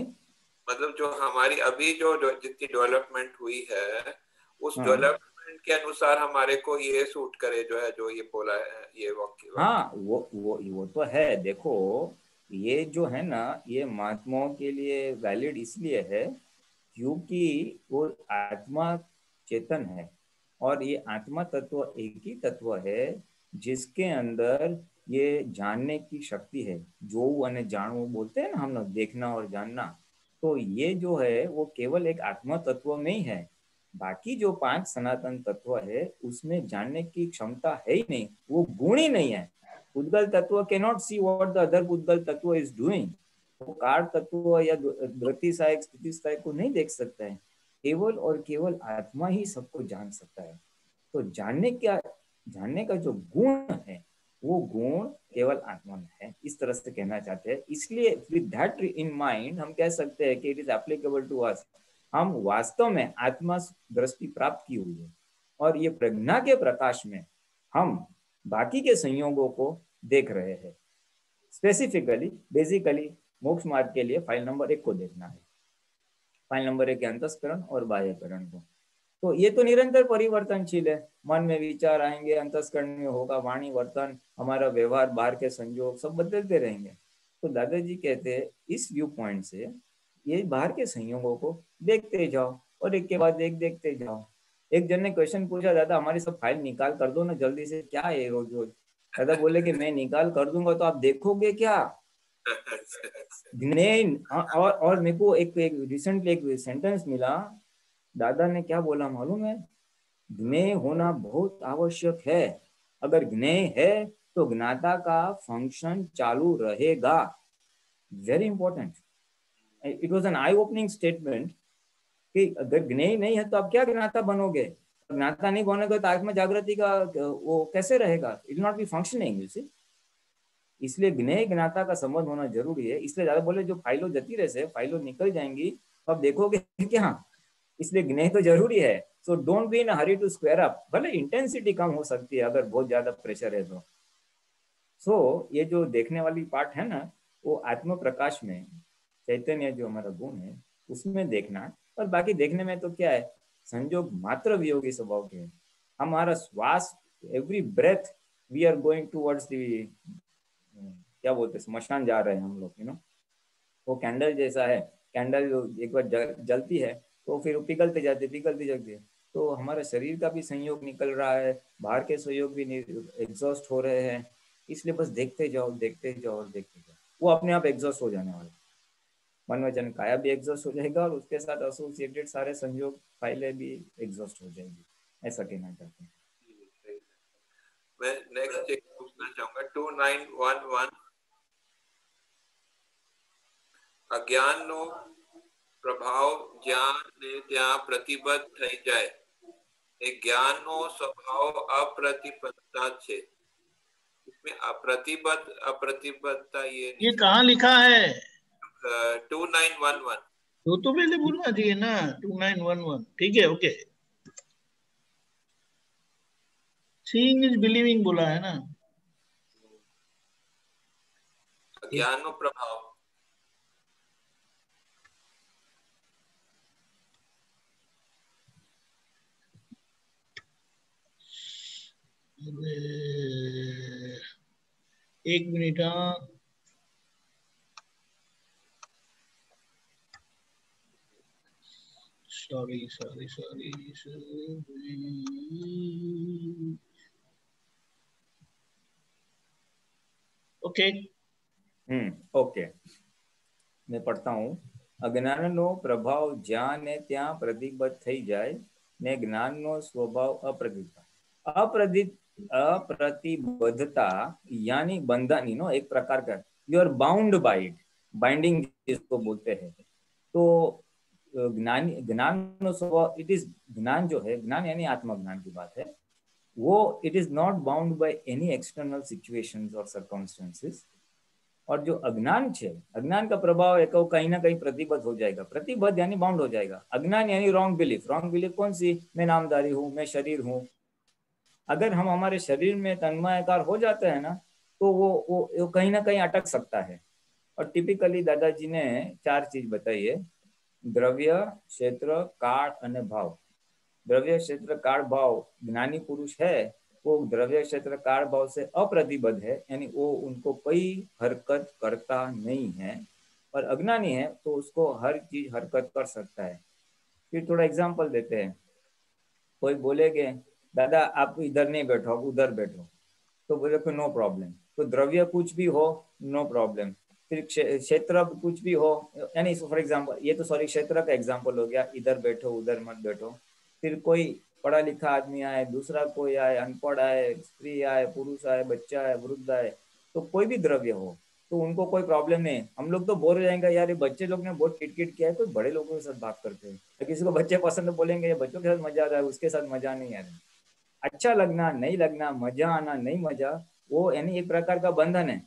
मतलब जो हमारी अभी जो जितनी डेवलपमेंट हुई है, उस डेवलपमेंट के अनुसार हमारे को ये सूट करे, जो है, जो ये बोला है, ये वाक्य। हाँ, वो तो है। देखो, ये जो है ना, ये महात्माओं के लिए वैलिड इसलिए है क्योंकि वो आत्मा चेतन है, और ये आत्मा तत्व एक ही तत्व है जिसके अंदर ये जानने की शक्ति है। जो अने जानवो बोलते हैं ना हम लोग, देखना और जानना, तो ये जो है वो केवल एक आत्मा तत्व में ही है। बाकी जो 5 सनातन तत्व है उसमें जानने की क्षमता है ही नहीं, वो गुण ही नहीं है। उद्गल तत्व can not see what the other उद्गल तत्व इज डूइंग। वो कार तत्व या गति सहायक स्थिति सहायक को नहीं देख सकता है, केवल और केवल आत्मा ही सबको जान सकता है। तो जानने का जो गुण है वो गुण केवल आत्मा में है, इस तरह से कहना चाहते हैं। इसलिए विद दैट इन माइंड हम कह सकते हैं कि it is applicable to us. हम वास्तव में आत्मा दृष्टि प्राप्त की हुई है और ये प्रज्ञा के प्रकाश में हम बाकी के संयोगों को देख रहे हैं। स्पेसिफिकली बेसिकली मोक्ष मार्ग के लिए फाइल नंबर 1 को देखना है। फाइल नंबर 1 अंतस्करण और बाह्यकरण को। तो ये तो निरंतर परिवर्तनशील है। मन में विचार आएंगे, अंतस्करण में होगा वाणी वर्तन, हमारा व्यवहार, बाहर के संयोग सब बदलते रहेंगे। तो दादाजी कहते हैं इस व्यू पॉइंट से ये बाहर के संयोगों को देखते जाओ और एक के बाद एक देखते जाओ। एक जन ने क्वेश्चन पूछा, दादा हमारी सब फाइल निकाल कर दो ना जल्दी से, क्या है रोज रोज। दादा बोले कि मैं निकाल कर दूंगा तो आप देखोगे क्या। और मेरे को एक रिसेंटली एक सेंटेंस मिला, दादा ने क्या बोला मालूम है, ज्ञेय होना बहुत आवश्यक है। अगर ज्ञेय है तो ज्ञाता का फंक्शन चालू रहेगा। Very important. It was an I opening statement कि अगर ज्ञेय नहीं है तो आप क्या ज्ञाता बनोगे। ज्ञाता नहीं बनोगे तो आत्म जागृति का वो कैसे रहेगा, it will not be functioning. इसलिए ज्ञेय ज्ञाता का संबंध होना जरूरी है। इसलिए ज्यादा बोले जो फाइलों जती रहे, फाइलों निकल जाएंगी तो आप देखोगे क्या। इसलिए ज्ञेय तो जरूरी है। So don't be in hurry to square up. भले इंटेंसिटी कम हो सकती है अगर बहुत ज्यादा प्रेशर है तो। सो ये जो देखने वाली पार्ट है ना, वो आत्म प्रकाश में चैतन्य जो हमारा गुण है उसमें देखना। और बाकी देखने में तो क्या है, संयोग मात्र वियोगी स्वभाव के। हमारा श्वास, every breath we are going towards the, क्या बोलते हैं, स्मशान जा रहे हैं हम लोग, वो कैंडल जैसा है। कैंडल एक बार जलती है तो फिर पिघलते जाती है। तो हमारे शरीर का भी संयोग निकल रहा है, बाहर के संयोग भी एग्जॉस्ट हो रहे हैं। इसलिए बस देखते जाओ और देखते जाओ। वो अपने आप एग्जॉस्ट हो जाने वाला। मन वचन काया भी एग्जॉस्ट हो जाएगा और उसके साथ एसोसिएटेड सारे संयोग फाइलें भी एग्जॉस्ट हो जाएंगी, ऐसा कहना चाहते हैं। मैं नेक्स्ट एक पूछना चाहूंगा 2911। અજ્ઞાનનો પ્રભાવ જ્યાં ને ત્યાં પ્રતિબદ્ધ થઈ જાય એ જ્ઞાનનો સ્વભાવ અપ્રતિબદ્ધતા છે। इसमें अप्रतिबद्धता ये कहाँ लिखा है? 2911 तो पहले बोलना चाहिए ना 2911। ठीक है, ओके। सीइंग इज बिलीविंग बोला है ना। ज्ञानનો प्रभाव एक मिनट। हाँ, सॉरी। ओके ओके, मैं पढ़ता हूँ। अज्ञानનો પ્રભાવ જ્યાં ને ત્યાં પ્રતિબદ્ધ થઈ જાય ને જ્ઞાનનો સ્વભાવ अप्रतिबद्धता यानी बंधनी नो एक प्रकार का, you are bound by it, binding जिसको बोलते हैं। तो ज्ञान स्वभाव, इट इज ज्ञान जो है, ज्ञान यानी आत्मज्ञान की बात है, वो it is not bound by any external situations और सर्कमस्टेंसेस। और जो अज्ञान है, अज्ञान का प्रभाव है वो कहीं ना कहीं प्रतिबद्ध हो जाएगा। प्रतिबद्ध यानी बाउंड हो जाएगा। अज्ञान यानी रॉन्ग बिलीफ। रॉन्ग बिलीफ कौन सी? मैं नामधारी हूँ, मैं शरीर हूँ। अगर हम हमारे शरीर में तन्मयकार हो जाते हैं ना, तो वो कहीं ना कहीं अटक सकता है। और टिपिकली दादाजी ने 4 चीज बताई है, द्रव्य, क्षेत्र, काल और भाव। द्रव्य, क्षेत्र, काल, भाव ज्ञानी पुरुष है वो द्रव्य, क्षेत्र, काल, भाव से अप्रतिबद्ध है, यानी वो उनको कोई हरकत करता नहीं है। और अज्ञानी है तो उसको हर चीज हरकत कर सकता है। फिर थोड़ा एग्जांपल देते हैं। कोई बोलेगे दादा आप इधर नहीं बैठो, आप उधर बैठो, तो बोले कि नो प्रॉब्लम। तो द्रव्य कुछ भी हो, नो प्रॉब्लम। फिर क्षेत्र कुछ भी हो, यानी फॉर एग्जांपल, ये तो सॉरी क्षेत्र का एग्जांपल हो गया, इधर बैठो उधर मत बैठो। फिर कोई पढ़ा लिखा आदमी आए, दूसरा कोई आए, अनपढ़ आए, स्त्री आए, पुरुष आए, बच्चा आए, वृद्ध आए, तो कोई भी द्रव्य हो तो उनको कोई प्रॉब्लम नहीं। हम लोग तो बोर हो जाएंगे, यार ये बच्चे लोग ने बहुत किटकिट किया है, कोई बड़े लोगों के साथ बात करते हैं। तो किसी को बच्चे पसंद बोलेंगे ये बच्चों के साथ मजा आ रहा है, उसके साथ मजा नहीं आ रहा है। अच्छा लगना नहीं लगना, मजा आना नहीं मजा, वो यानी एक प्रकार का बंधन है।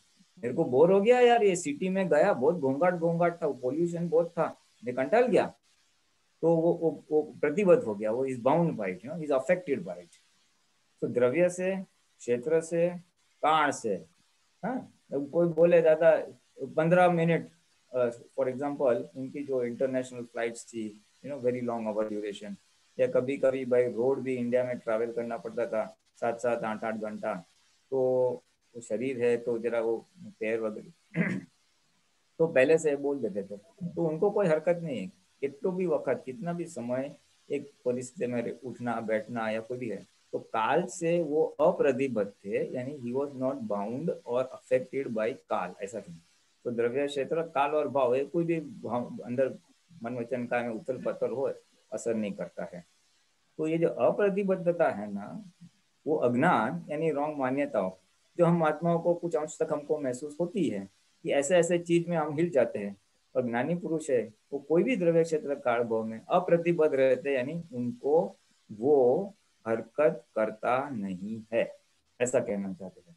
मेरे को बोर हो गया यार, ये सिटी में गया, बहुत घोंघाट था, पोल्यूशन बहुत था, मैं कंटाल गया, तो वो प्रतिबद्ध हो गया, वो is bound by it, is affected by it. तो द्रव्य से, क्षेत्र से, काल से, हाँ, कोई बोले दादा 15 मिनट, फॉर एग्जांपल उनकी जो इंटरनेशनल फ्लाइट्स थी, वेरी लॉन्ग ओवर ड्यूरेशन, या कभी कभी बाई रोड भी इंडिया में ट्रैवल करना पड़ता था 7-7, 8-8 घंटा, तो वो शरीर है तो जरा वो पैर वगैरह तो पहले से बोल देते थे, तो उनको कोई हरकत नहीं है, कितना भी वक्त, कितना भी समय एक परिस्थिति में उठना बैठना या कोई भी है, तो काल से वो अप्रतिबद्ध थे, यानी ही वॉज नॉट बाउंड और अफेक्टेड बाय काल, ऐसा नहीं। तो द्रव्य क्षेत्र, काल और भाव है, कोई भी भाव अंदर मन वचन का में उथल पथल हो असर नहीं करता है। तो ये जो अप्रतिबद्धता है ना, वो अज्ञान यानी रॉन्ग मान्यताओं, जो हम आत्माओं को कुछ अंश तक हमको महसूस होती है कि ऐसे ऐसे चीज में हम हिल जाते हैं, और ज्ञानी पुरुष है वो कोई भी द्रव्य क्षेत्र काल भाव में अप्रतिबद्ध रहते, यानी उनको वो हरकत करता नहीं है, ऐसा कहना चाहते हैं।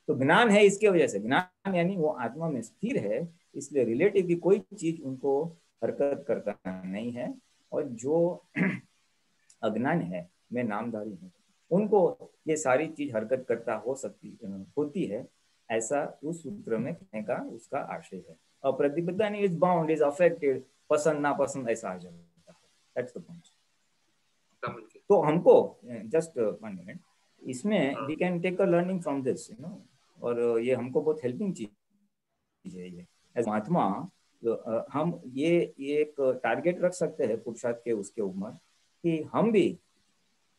तो ज्ञान है, इसके वजह से ज्ञान यानी वो आत्मा में स्थिर है, इसलिए रिलेटिव की कोई चीज उनको हरकत करता नहीं है। और जो अज्ञान है, मैं नामधारी हूँ, उनको ये सारी चीज हरकत करता होती है, ऐसा उस सूत्र में कहने का उसका आशय है। अप्रतिबद्ध यानी इज बाउंड, इज अफेक्टेड, पसंद नापसंद ऐसा आ जाता है, दैट्स द पॉइंट। तो हमको जस्ट 1 मिनट, इसमें we can take a learning from this, और ये हमको बहुत हेल्पिंग चीज है ये एज महात्मा। हम ये एक टारगेट रख सकते हैं पुरुषार्थ के उसके ऊपर कि हम भी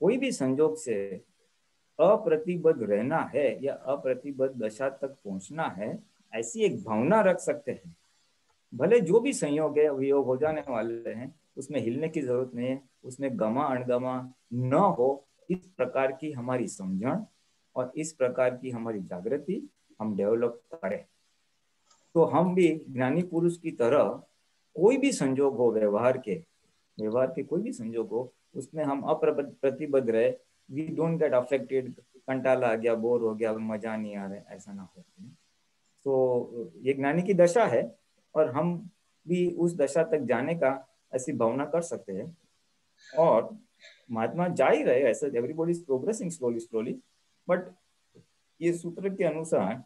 कोई भी संजोग से अप्रतिबद्ध रहना है या अप्रतिबद्ध दशा तक पहुंचना है, ऐसी एक भावना रख सकते हैं। भले जो भी संयोग है वियोग हो जाने वाले हैं, उसमें हिलने की जरूरत नहीं है, उसमें गमा अणगमा न हो, इस प्रकार की हमारी समझण और इस प्रकार की हमारी जागृति हम डेवलप करें, तो हम भी ज्ञानी पुरुष की तरह कोई भी संजोग हो, व्यवहार के कोई भी संजोग हो, उसमें हम अप्रतिबद्ध रहे, वी डोंट गेट अफेक्टेड, कंटाला आ गया, बोर हो गया, मजा नहीं आ रहा, ऐसा ना हो। तो ये ज्ञानी की दशा है, और हम भी उस दशा तक जाने का ऐसी भावना कर सकते हैं। और महात्मा जा ही रहे, ऐसा everybody is progressing slowly, but ये सूत्र के अनुसार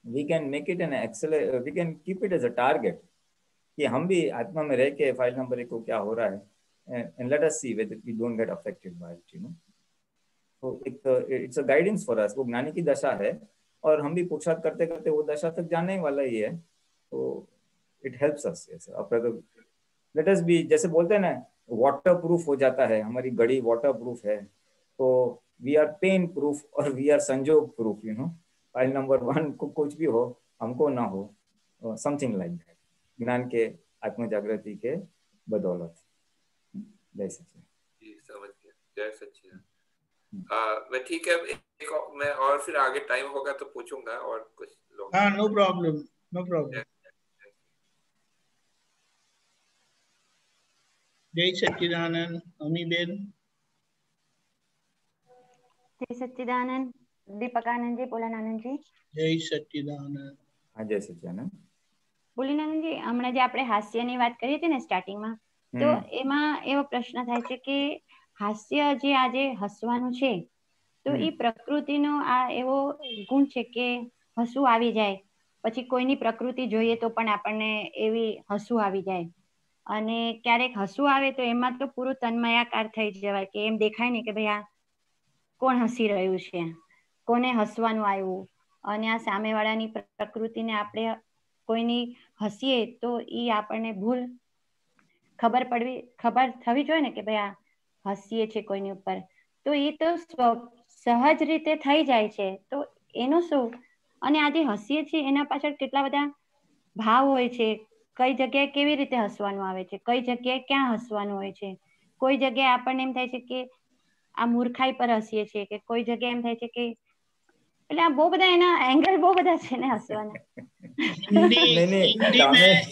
we can make it an accelerate, we can keep it as a target कि हम भी आत्मा में रह के फाइल नंबर 1 को क्या हो रहा है, and let us see whether we don't get affected by it, तो it's a guidance for us। वो ज्ञानी की दशा है, और हम भी पुरुषार्थ करते करते वो दशा तक जाने वाला ही है, तो it helps us। let us be, जैसे बोलते हैं ना, वाटर प्रूफ हो जाता है, हमारी घड़ी वाटर प्रूफ है, तो वी आर पेन प्रूफ और वी आर संजोग प्रूफ, फाइल नंबर 1 को कुछ भी हो, हमको ना हो, समथिंग लाइक दैट, ज्ञान के, आत्म जागृति के बदौलत। जय सच्चिदानंद। जी समझ गया, जय सच्चिदानंद। मैं ठीक है, मैं और फिर आगे टाइम होगा तो पूछूंगा और कुछ लोग। हाँ, नो प्रॉब्लम, नो प्रॉब्लम। जय सच्चिदानंद। अमी बेन। जय सच्चिदानंद। दीपकानंद जी, बोलानंद जी। जय सच्चिदानंद। हाँ, जय सच्चिदानंद। બોલીનાનંદ जी, હમણાં જે આપણે હાસ્યની વાત કરી હતી ને સ્ટાર્ટિંગમાં, તો એમાં એવો પ્રશ્ન થાય છે કે હાસ્ય જે આજે હસવાનું છે, તો એ પ્રકૃતિનો આ એવો ગુણ છે કે હસવું આવી જાય, પછી કોઈની પ્રકૃતિ જોઈએ તો પણ આપણને એવી હસવું આવી જાય, અને ક્યારેક હસવું આવે તો એમાં તો પૂરું તન્મયાકાર થઈ જવાય કે એમ દેખાય ને કે ભાઈ આ કોણ હસી રહ્યું છે, કોને હસવાનું આવ્યું, અને આ સામેવાળાની પ્રકૃતિને આપણે કોઈની હસીએ તો એ આપણને ભૂલ ખબર થવી જોઈએ ને કે ભાઈ આ હસીએ છે કોઈની ઉપર, તો એ તો સહજ રીતે થઈ જાય છે, તો એનું શું? અને આજે હસીએ છીએ એના પાછળ કેટલા બધા ભાવ હોય છે, કઈ જગ્યાએ કેવી રીતે હસવાનું આવે છે, કઈ જગ્યાએ ક્યાં હસવાનું હોય છે, કોઈ જગ્યાએ આપણને એમ થાય છે કે આ મૂર્ખાઈ પર હસીએ છીએ, કે કોઈ જગ્યાએ એમ થાય છે કે એટલે આ બહુ બધા એના એંગલ બહુ બધા છે ને હસવાના।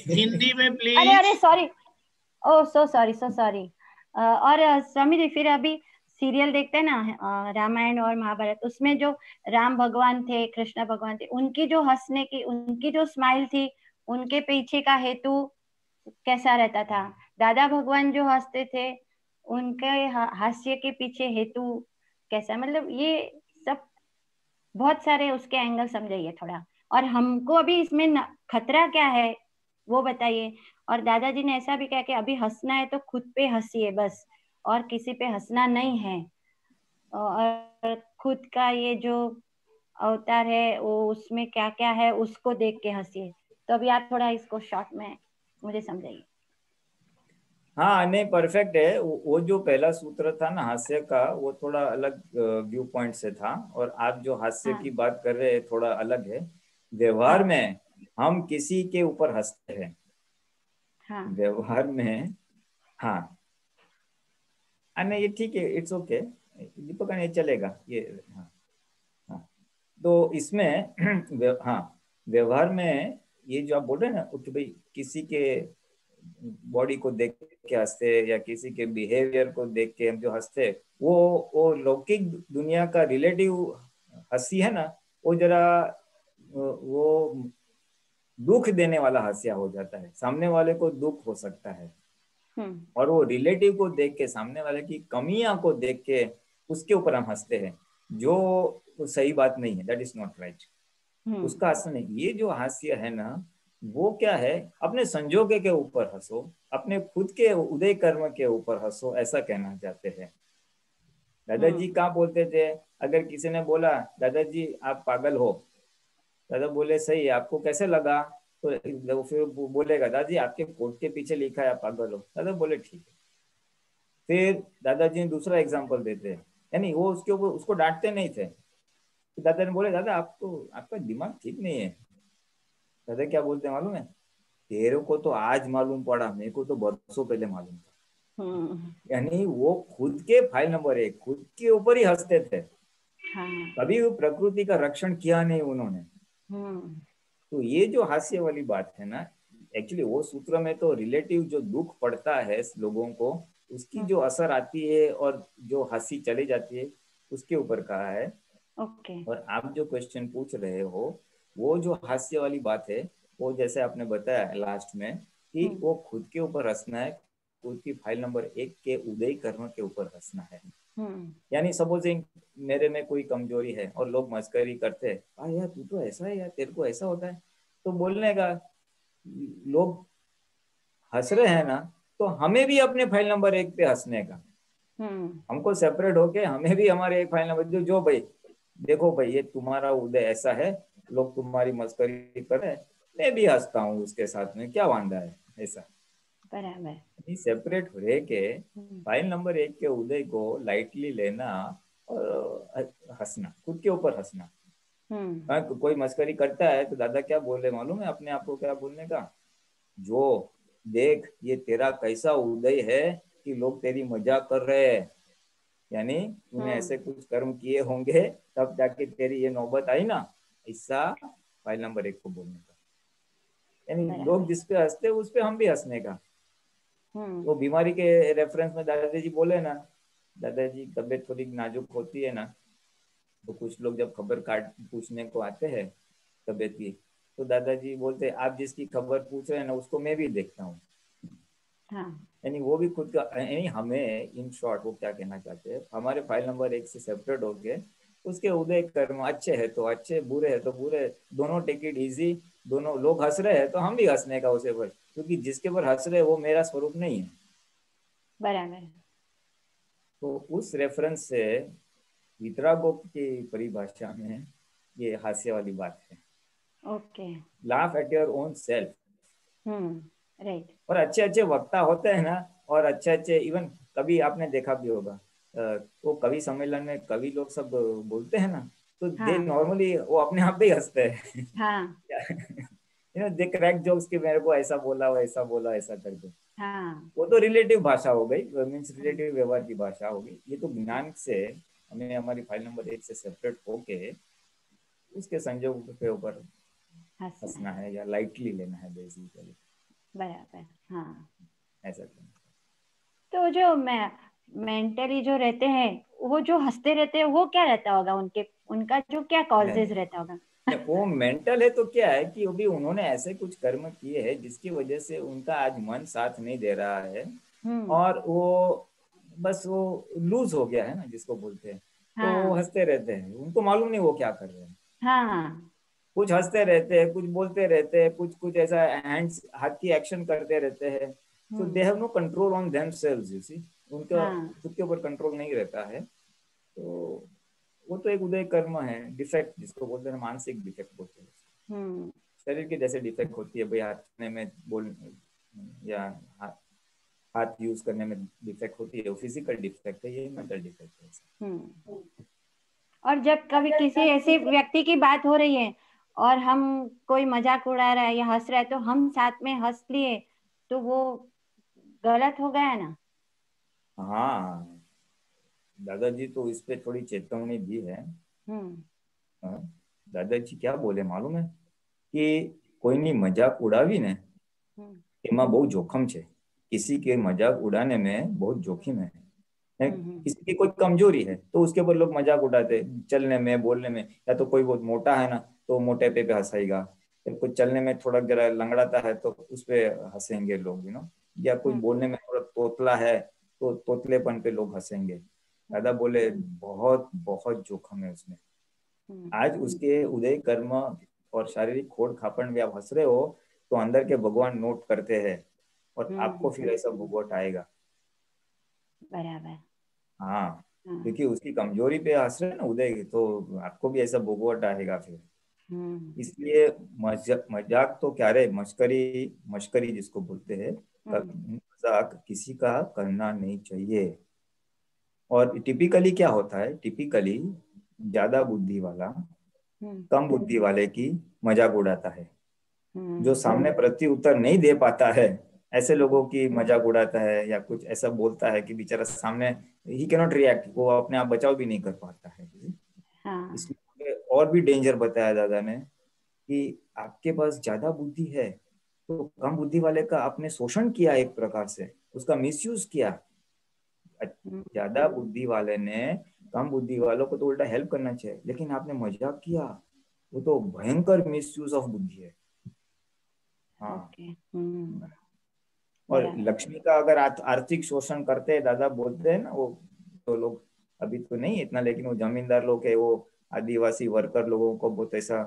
हिंदी में प्लीज। अरे सॉरी, ओ सो सॉरी। और स्वामी जी, फिर अभी सीरियल देखते हैं ना, रामायण और महाभारत, उसमें जो राम भगवान थे, कृष्ण भगवान थे, उनकी जो हंसने की, उनकी जो स्माइल थी, उनके पीछे का हेतु कैसा रहता था। दादा भगवान जो हंसते थे, उनके हास्य के पीछे हेतु कैसा, मतलब ये सब बहुत सारे उसके एंगल समझाइए थोड़ा। और हमको अभी इसमें खतरा क्या है वो बताइए। और दादाजी ने ऐसा भी कहा कि अभी हंसना है तो खुद पे हंसिए बस, और किसी पे हंसना नहीं है। और खुद का ये जो अवतार है वो, उसमें क्या क्या है उसको देख के हंसिए। तो अभी आप थोड़ा इसको शॉर्ट में मुझे समझाइए। हाँ नहीं, परफेक्ट है। वो जो पहला सूत्र था ना हास्य का, वो थोड़ा अलग व्यू पॉइंट से था, और आप जो हास्य हाँ की बात कर रहे हैं थोड़ा अलग है। व्यवहार हाँ में हम किसी के ऊपर हंसते हैं, हाँ व्यवहार में। हाँ, नहीं ये ठीक है, इट्स ओके दीपक, ये चलेगा ये। हाँ हाँ, तो इसमें हाँ, व्यवहार में ये जो आप बोल रहे हैं ना कि भाई किसी के बॉडी को देख के हंसते, या किसी के बिहेवियर को देख के हम जो हंसते, वो लौकिक दुनिया का रिलेटिव हंसी है ना, वो जरा वो दुख देने वाला हंसिया हो जाता है, सामने वाले को दुख हो सकता है। और वो रिलेटिव को देख के, सामने वाले की कमियां को देख के उसके ऊपर हम हंसते हैं, जो सही बात नहीं है, दैट इज नॉट राइट। उसका हंसना नहीं, ये जो हास्य है ना, वो क्या है, अपने संजोगे के ऊपर हंसो, अपने खुद के उदय कर्म के ऊपर हंसो, ऐसा कहना चाहते हैं। दादाजी क्या बोलते थे, अगर किसी ने बोला दादाजी आप पागल हो, दादा बोले सही है, आपको कैसे लगा, तो फिर बोलेगा दादाजी आपके कोट के पीछे लिखा है आप पागल हो, दादा बोले ठीक है। फिर दादाजी ने दूसरा एग्जाम्पल देते हैं, यानी वो उसके ऊपर उसको डांटते नहीं थे। तो दादा ने बोले दादा आपको आपका दिमाग ठीक नहीं है। दादा क्या बोलते हैं मालूम है, तेरे को तो आज मालूम पड़ा, मेरे को तो बरसों पहले मालूम था। यानी वो खुद के फाइल नंबर 1 खुद के ऊपर ही हंसते थे। कभी वो प्रकृति का रक्षण किया नहीं उन्होंने। तो ये जो हास्य वाली बात है ना, एक्चुअली वो सूत्र में तो रिलेटिव जो दुख पड़ता है लोगों को, उसकी जो असर आती है और जो हंसी चली जाती है, उसके ऊपर कहा है। और आप जो क्वेश्चन पूछ रहे हो, वो जो हास्य वाली बात है, वो जैसे आपने बताया लास्ट में कि वो खुद के ऊपर हंसना है, खुद की फाइल नंबर 1 के उदय कर्म के ऊपर हंसना है। यानी सपोजिंग मेरे में कोई कमजोरी है और लोग मस्करी करते हैं, यार तू तो ऐसा है यार, तेरे को ऐसा होता है, तो बोलने का लोग हंस रहे हैं ना, तो हमें भी अपने फाइल नंबर 1 पे हंसने का, हमको सेपरेट होके हमें भी हमारे एक फाइल नंबर जो भाई देखो भाई ये तुम्हारा उदय ऐसा है, लोग तुम्हारी मस्करी कर रहे हैं, मैं भी हंसता हूँ उसके साथ में, क्या वांदा है, ऐसा बराबर सेपरेट रह के फाइल नंबर 1 के उदय को लाइटली लेना और हंसना, खुद के ऊपर हंसना। कोई मस्करी करता है तो दादा क्या बोले मालूम है, अपने आप को क्या बोलने का, जो देख ये तेरा कैसा उदय है कि लोग तेरी मजाक कर रहे हैं, यानी तूने ऐसे कुछ कर्म किए होंगे तब जाके तेरी ये नौबत आई ना, ऐसा फाइल नंबर 1 को बोलने का। यानी लोग जिस पे हंसते उस पे हम भी हंसने का। वो बीमारी के रेफरेंस में दादाजी बोले ना, दादाजी तबीयत थोड़ी नाजुक होती है ना, तो कुछ लोग जब खबर काट पूछने को आते हैं तबीयत की, तो दादाजी बोलते आप जिसकी खबर पूछ रहे हैं ना उसको मैं भी देखता हूँ। यानी वो भी खुद का, यानी हमें इन शॉर्ट वो क्या कहना चाहते हैं, हमारे फाइल नंबर 1 से सेपरेट होके उसके उदय कर्म अच्छे है तो अच्छे, बुरे है तो बुरे, दोनों टेक इट इजी, दोनों लोग हंस रहे हैं तो हम भी हंसने का उसे पर, क्योंकि जिसके ऊपर हंस रहे वो मेरा स्वरूप नहीं है। बराबर। तो उस रेफरेंस से वितरागों की परिभाषा में ये हास्य वाली बात है। Okay, laugh at your own self. Right. और अच्छे अच्छे वक्ता होते हैं ना, और अच्छे अच्छे इवन कभी आपने देखा भी होगा, वो कवि सम्मेलन में कवि लोग सब बोलते हैं ना, तो दे नॉर्मली वो अपने आप भी हंसते हैं। दे क्रैक जोक्स कि मेरे को ऐसा बोला वैसा बोला ऐसा करके। वो तो रिलेटिव भाषा हो गई, मीन्स रिलेटिव व्यवहार की भाषा हो गई। ये तो ज्ञान से हमें हमारी फाइल नंबर 1 से सेपरेट होके उसके संयोग के ऊपर हंसना है या लाइटली लेना है बेसिकली। बराबर। हाँ, ऐसा। तो जो मैं मेंटली जो रहते हैं वो जो हंसते रहते हैं वो क्या रहता होगा, उनका जो क्या कॉजेज रहता होगा? वो मेंटल है तो क्या है कि अभी उन्होंने ऐसे कुछ कर्म किए हैं जिसकी वजह से उनका आज मन साथ नहीं दे रहा है, और वो बस वो लूज हो गया है ना, जिसको बोलते हैं। तो वो हंसते रहते हैं, उनको मालूम नहीं वो क्या कर रहे हैं। हाँ, कुछ हंसते रहते हैं, कुछ बोलते रहते हैं, कुछ कुछ ऐसा हैंड्स हाथ की एक्शन करते रहते हैं। So they have no control on themselves, you see. उनका खुद के ऊपर कंट्रोल नहीं रहता है। तो वो तो एक उदय कर्म है, डिफेक्ट जिसको बोलते हैं, मानसिक डिफेक्ट बोलते हैं। शरीर के जैसे डिफेक्ट होती है भाई, हाथ में बोल या हाथ यूज करने में डिफेक्ट होती है, वो फिजिकल डिफेक्ट है, ये मेंटल डिफेक्ट है। और जब कभी किसी ऐसे व्यक्ति की बात हो रही है और हम कोई मजाक उड़ा रहा है या हंस रहा है तो हम साथ में हंस लिए, तो वो गलत हो गया ना? हाँ, दादाजी तो इस पे थोड़ी चेतावनी दी है। दादाजी क्या बोले मालूम है कि कोईनी मजाक उड़ावी ने एमा बहुत जोखम है। किसी के मजाक उड़ाने में बहुत जोखिम है। किसी की कोई कमजोरी है तो उसके ऊपर लोग मजाक उड़ाते, चलने में, बोलने में। या तो कोई बहुत मोटा है ना तो मोटे पे हंसाएगा, फिर कोई चलने में थोड़ा जरा लंगड़ाता है तो उस पे हंसेंगे लोग, या कोई बोलने में थोड़ा तोतला है तो तोतलेपन पे लोग हंसेंगे। दादा बोले बहुत बहुत जोखम है उसमें। आज उसके उदय कर्म और शारीरिक खोड़ खापड़ में आप हंस रहे हो तो अंदर के भगवान नोट करते हैं, और आपको फिर ऐसा भुगवट आएगा। बराबर। हाँ, क्योंकि उसकी कमजोरी पे हंस रहे हैं ना उदय, तो आपको भी ऐसा भुगवट आएगा फिर। इसलिए मजाक तो क्या रे, मश्करी जिसको बोलते हैं, मजाक किसी का करना नहीं चाहिए। और टिपिकली क्या होता है, टिपिकली ज्यादा बुद्धि वाला कम बुद्धि वाले की मजाक उड़ाता है। जो सामने प्रति उत्तर नहीं दे पाता है ऐसे लोगों की मजाक उड़ाता है, या कुछ ऐसा बोलता है कि बेचारा सामने ही कैन नॉट रिएक्ट, वो अपने आप बचाव भी नहीं कर पाता है। इसलिए और भी डेंजर बताया दादा ने कि आपके पास ज्यादा बुद्धि है तो कम बुद्धि वाले का आपने शोषण किया, एक प्रकार से उसका मिसयूज किया। ज्यादा बुद्धि वाले ने कम बुद्धि वालों को तो उल्टा हेल्प करना चाहिए, लेकिन आपने मजाक किया, वो तो भयंकर मिसयूज ऑफ बुद्धि है। हाँ। और लक्ष्मी का अगर आर्थिक शोषण करते हैं, दादा बोलते हैं ना, वो तो लोग अभी तो नहीं इतना, लेकिन वो जमींदार लोग है, वो आदिवासी वर्कर लोगों को बहुत ऐसा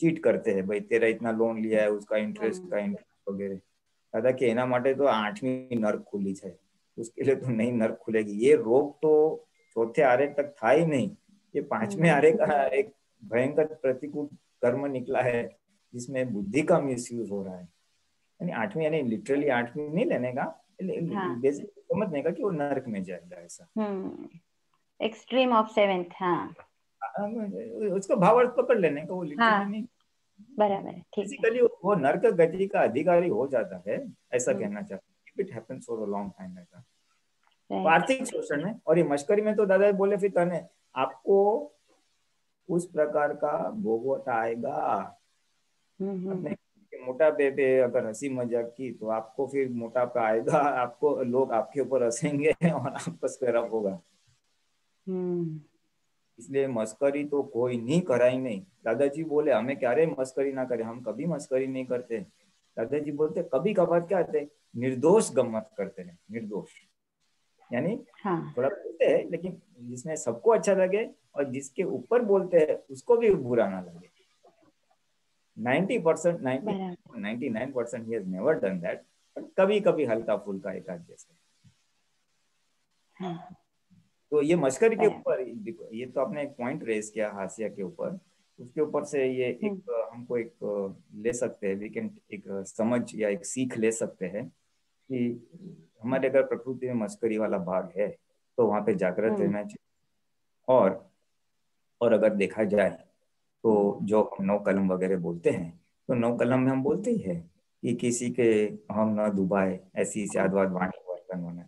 चीट करते हैं, भाई तेरा इतना लोन लिया है उसका इंटरेस्ट वगैरह। दादा के एना माटे तो 8वीं नर्क खुली है, उसके लिए तो नई नर्क खुलेगी। ये रोग तो चौथे आरे तक था ही नहीं, ये 5वें आरे का एक भयंकर प्रतिकूल कर्म निकला है जिसमें बुद्धि का मिसयूज हो रहा है। यानी 8वीं, यानी लिटरली 8वीं नहीं लेने का, बेसिक समझने का कि वो नरक में जाएगा, ऐसा एक्सट्रीम ऑफ 7th। हाँ, उसको भावार्थ पकड़ लेने का, वो लिटरली नहीं। बराबर, ठीक है। बेसिकली वो नरक गति का अधिकारी हो जाता है, ऐसा कहना चाहता हूँ। If it happens for a long time, ऐसा आर्थिक शोषण में। और ये मश्करी में तो दादा बोले फिर तने आपको उस प्रकार का भोगवट आएगा। अपने मोटापे पे अगर हंसी मजाक की तो आपको फिर मोटापा आएगा, आपको लोग आपके ऊपर हंसेंगे और आपका स्क्वायर अप होगा। इसलिए मस्करी तो कोई नहीं कराई नहीं। दादाजी बोले हमें क्या रे मस्करी ना करे, हम कभी मस्करी नहीं करते। दादाजी बोलते कभी कभार क्या आते, निर्दोष गम्मत करते हैं, निर्दोष यानी थोड़ा बोलते हैं लेकिन जिसमें सबको अच्छा लगे और जिसके ऊपर बोलते हैं उसको भी बुरा ना लगे। 90%, 99% he has never done that, but कभी कभी हल्का फुल्का एक आध जैसे। तो ये मस्करी के ऊपर, ये तो आपने एक पॉइंट रेज किया हास्य के ऊपर, उसके ऊपर से ये एक हमको एक ले सकते हैं, वी कैन एक समझ या एक सीख ले सकते हैं कि हमारे अगर प्रकृति में मस्करी वाला भाग है तो वहां पे जागृत रहना चाहिए। और अगर देखा जाए तो जो हम 9 कलम वगैरह बोलते हैं तो 9 कलम में हम बोलते ही है कि किसी के हम न डुबाए, ऐसी स्यादवाद वाणी वर्तन होना।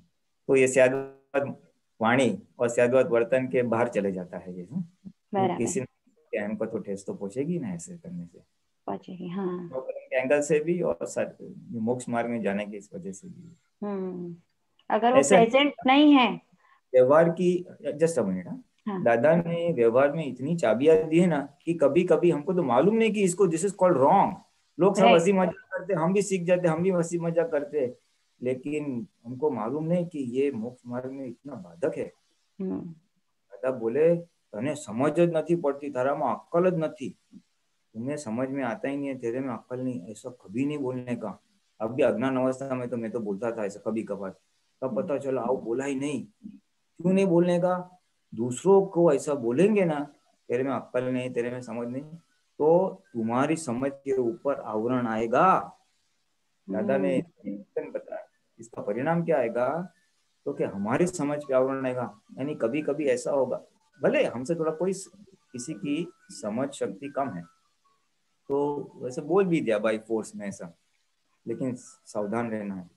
तो ये स्यादवाद वाणी और स्यादवाद वर्तन के बाहर चले जाता है ये, तो किसी ने को तो ठेस तो पहुंचेगी ना ऐसे करने से, पहुंचेगी। हाँ, एंगल से भी और मोक्ष मार्ग में जाने की इस वजह से भी। अगर वो प्रेजेंट नहीं है व्यवहार की, जस्ट अ मिनट, दादा ने व्यवहार में इतनी चाबियां दी है ना कि कभी कभी हमको तो मालूम नहीं कि इसको दिस इज कॉल्ड रॉन्ग। लोग सब हंसी मजाक करते, हम भी सीख जाते, हम भी हंसी मजाक करते, लेकिन हमको मालूम नहीं कि ये मोक्ष मार्ग में इतना बाधक है। दादा बोले तने समझ ज नहीं पड़ती, तारा में अक्कल ज नहीं, तुम्हें समझ में आता ही नहीं है, तेरे में अक्कल नहीं, ऐसा कभी नहीं बोलने का। अब भी अज्ञान अवस्था में तो मैं तो बोलता था ऐसा कभी कभार, तब पता चला आओ बोला ही नहीं। क्यों नहीं बोलने का? दूसरों को ऐसा बोलेंगे ना, तेरे में अक्ल नहीं, तेरे में समझ नहीं, तो तुम्हारी समझ के ऊपर आवरण आएगा। दादा ने बताया इसका परिणाम क्या आएगा, तो कि हमारी समझ पे आवरण आएगा। यानी कभी कभी ऐसा होगा, भले हमसे थोड़ा कोई किसी की समझ शक्ति कम है तो वैसे बोल भी दिया बाई फोर्स में ऐसा, लेकिन सावधान रहना है।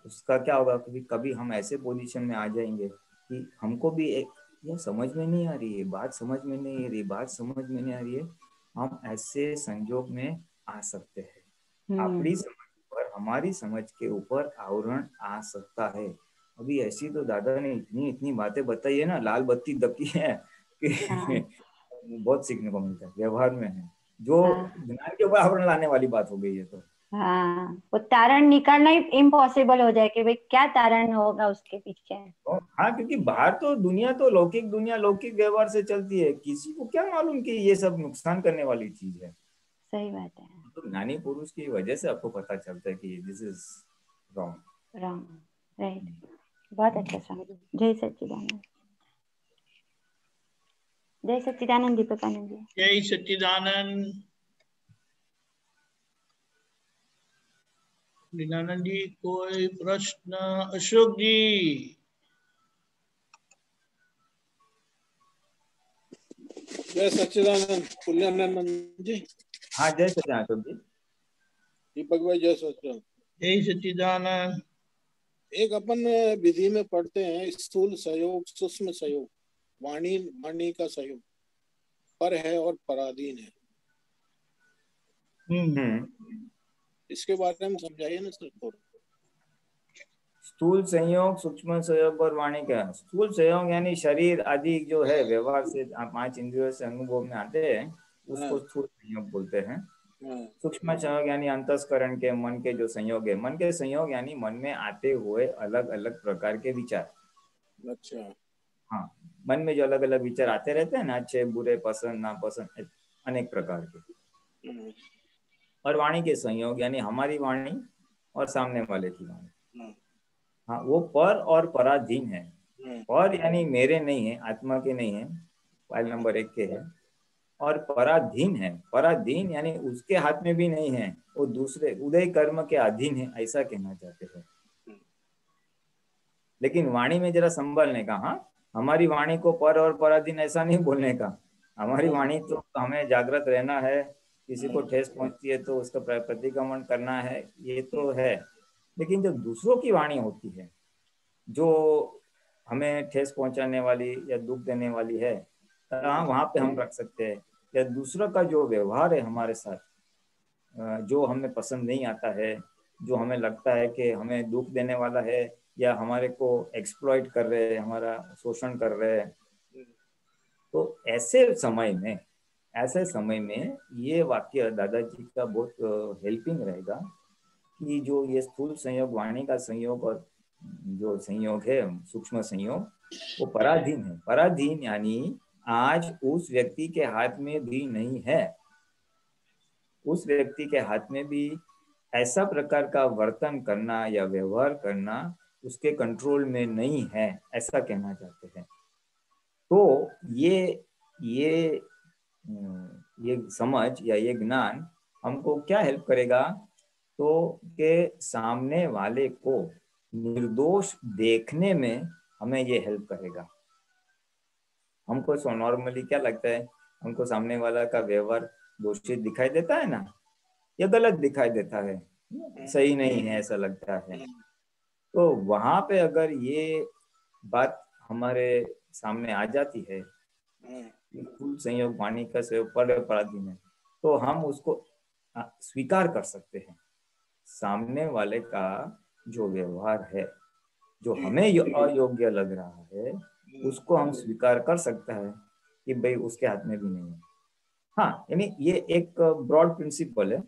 उसका क्या होगा, कभी कभी हम ऐसे पोजीशन में आ जाएंगे कि हमको भी एक ये समझ में नहीं आ रही है बात, समझ में नहीं आ रही बात, समझ में नहीं आ रही है, हम ऐसे संजोग में आ सकते हैं। अपनी समझ पर, हमारी समझ के ऊपर आवरण आ सकता है। अभी ऐसी तो दादा ने इतनी इतनी बातें बताई है ना, लाल बत्ती दबकी है कि बहुत सीखने को मिलता है व्यवहार में है, जो ज्ञान के ऊपर आवरण लाने वाली बात हो गई है। तो हाँ, वो तारण निकालना ही इम्पॉसिबल हो जाए कि भाई क्या तारण होगा उसके पीछे। हाँ, क्योंकि बाहर तो दुनिया तो लौकिक दुनिया, लौकिक व्यवहार से चलती है, किसी को क्या मालूम कि ये सब नुकसान करने वाली चीज है। सही बात है। तो ज्ञानी पुरुष की वजह से आपको पता चलता है कि दिस इज रॉन्ग। राइट, बहुत अच्छा स्वामी। जय सच्चिदानंद। जय सच्चिदानंद दीपकानंद जी। जय सच्चिदानंद। लीलानंद जी कोई प्रश्न? अशोक जी। जय सच्चिदानंद। पुण्यानंद जी। हाँ, जय सच्चिदानंद जी। दीपक भाई जय सच्चिदानंद। जय सच्चिदानंद। एक अपन विधि में पढ़ते हैं स्थूल सहयोग, सूक्ष्म सहयोग, वाणी का सहयोग पर है और पराधीन है। इसके बारे में समझाइए ना सर थोड़ा। स्थूल संयोग, सूक्ष्म संयोग और वाणी का। स्थूल संयोग यानी शरीर आदि जो है व्यवहार से 5 इंद्रियों से अनुभव में आते हैं, उसको स्थूल संयोग बोलते हैं। सूक्ष्म संयोग यानी अंतस्करण के, मन के जो संयोग है, मन के संयोग यानी मन में आते हुए अलग अलग प्रकार के विचार। अच्छा। हाँ, मन में जो अलग अलग विचार आते रहते हैं ना, अच्छे बुरे, पसंद नापसंद, अनेक प्रकार के। और वाणी के संयोग यानी हमारी वाणी और सामने वाले की वाणी। हाँ, वो पर और पराधीन है। पर यानी मेरे नहीं है, आत्मा के नहीं है, फाइल नंबर 1 के है। और पराधीन है, पराधीन यानी उसके हाथ में भी नहीं है, वो दूसरे उदय कर्म के अधीन है, ऐसा कहना चाहते हैं। लेकिन वाणी में जरा संभलने का। हाँ, हमारी वाणी को पर और पराधीन ऐसा नहीं बोलने का। हमारी वाणी तो हमें जागृत रहना है, किसी को ठेस पहुंचती है तो उसका प्रतिक्रमण करना है, ये तो है। लेकिन जो दूसरों की वाणी होती है, जो हमें ठेस पहुंचाने वाली या दुख देने वाली है, वहां पे हम रख सकते हैं। या दूसरों का जो व्यवहार है हमारे साथ, जो हमें पसंद नहीं आता है, जो हमें लगता है कि हमें दुख देने वाला है या हमारे को एक्सप्लॉइट कर रहे हैं, हमारा शोषण कर रहे हैं, तो ऐसे समय में ये वाक्य दादाजी का बहुत हेल्पिंग रहेगा कि जो ये स्थूल संयोग, वाणी का संयोग और जो संयोग है सूक्ष्म संयोग, वो पराधीन है। पराधीन यानी आज उस व्यक्ति के हाथ में भी नहीं है, उस व्यक्ति के हाथ में भी ऐसा प्रकार का वर्तन करना या व्यवहार करना उसके कंट्रोल में नहीं है, ऐसा कहना चाहते हैं। तो ये समझ या ये ज्ञान हमको क्या हेल्प करेगा, तो के सामने वाले को निर्दोष देखने में हमें ये हेल्प करेगा। हमको नॉर्मली क्या लगता है, हमको सामने वाला का व्यवहार दोषित दिखाई देता है ना, या गलत दिखाई देता है, सही नहीं है ऐसा लगता है। तो वहां पे अगर ये बात हमारे सामने आ जाती है, कुल संयोग वाणी का सहयोग पर पराधीन है, तो हम उसको स्वीकार कर सकते हैं। सामने वाले का जो व्यवहार है जो हमें अयोग्य लग रहा है उसको हम स्वीकार कर सकता है कि भाई उसके हाथ में भी नहीं है। हाँ, यानी ये एक ब्रॉड प्रिंसिपल है,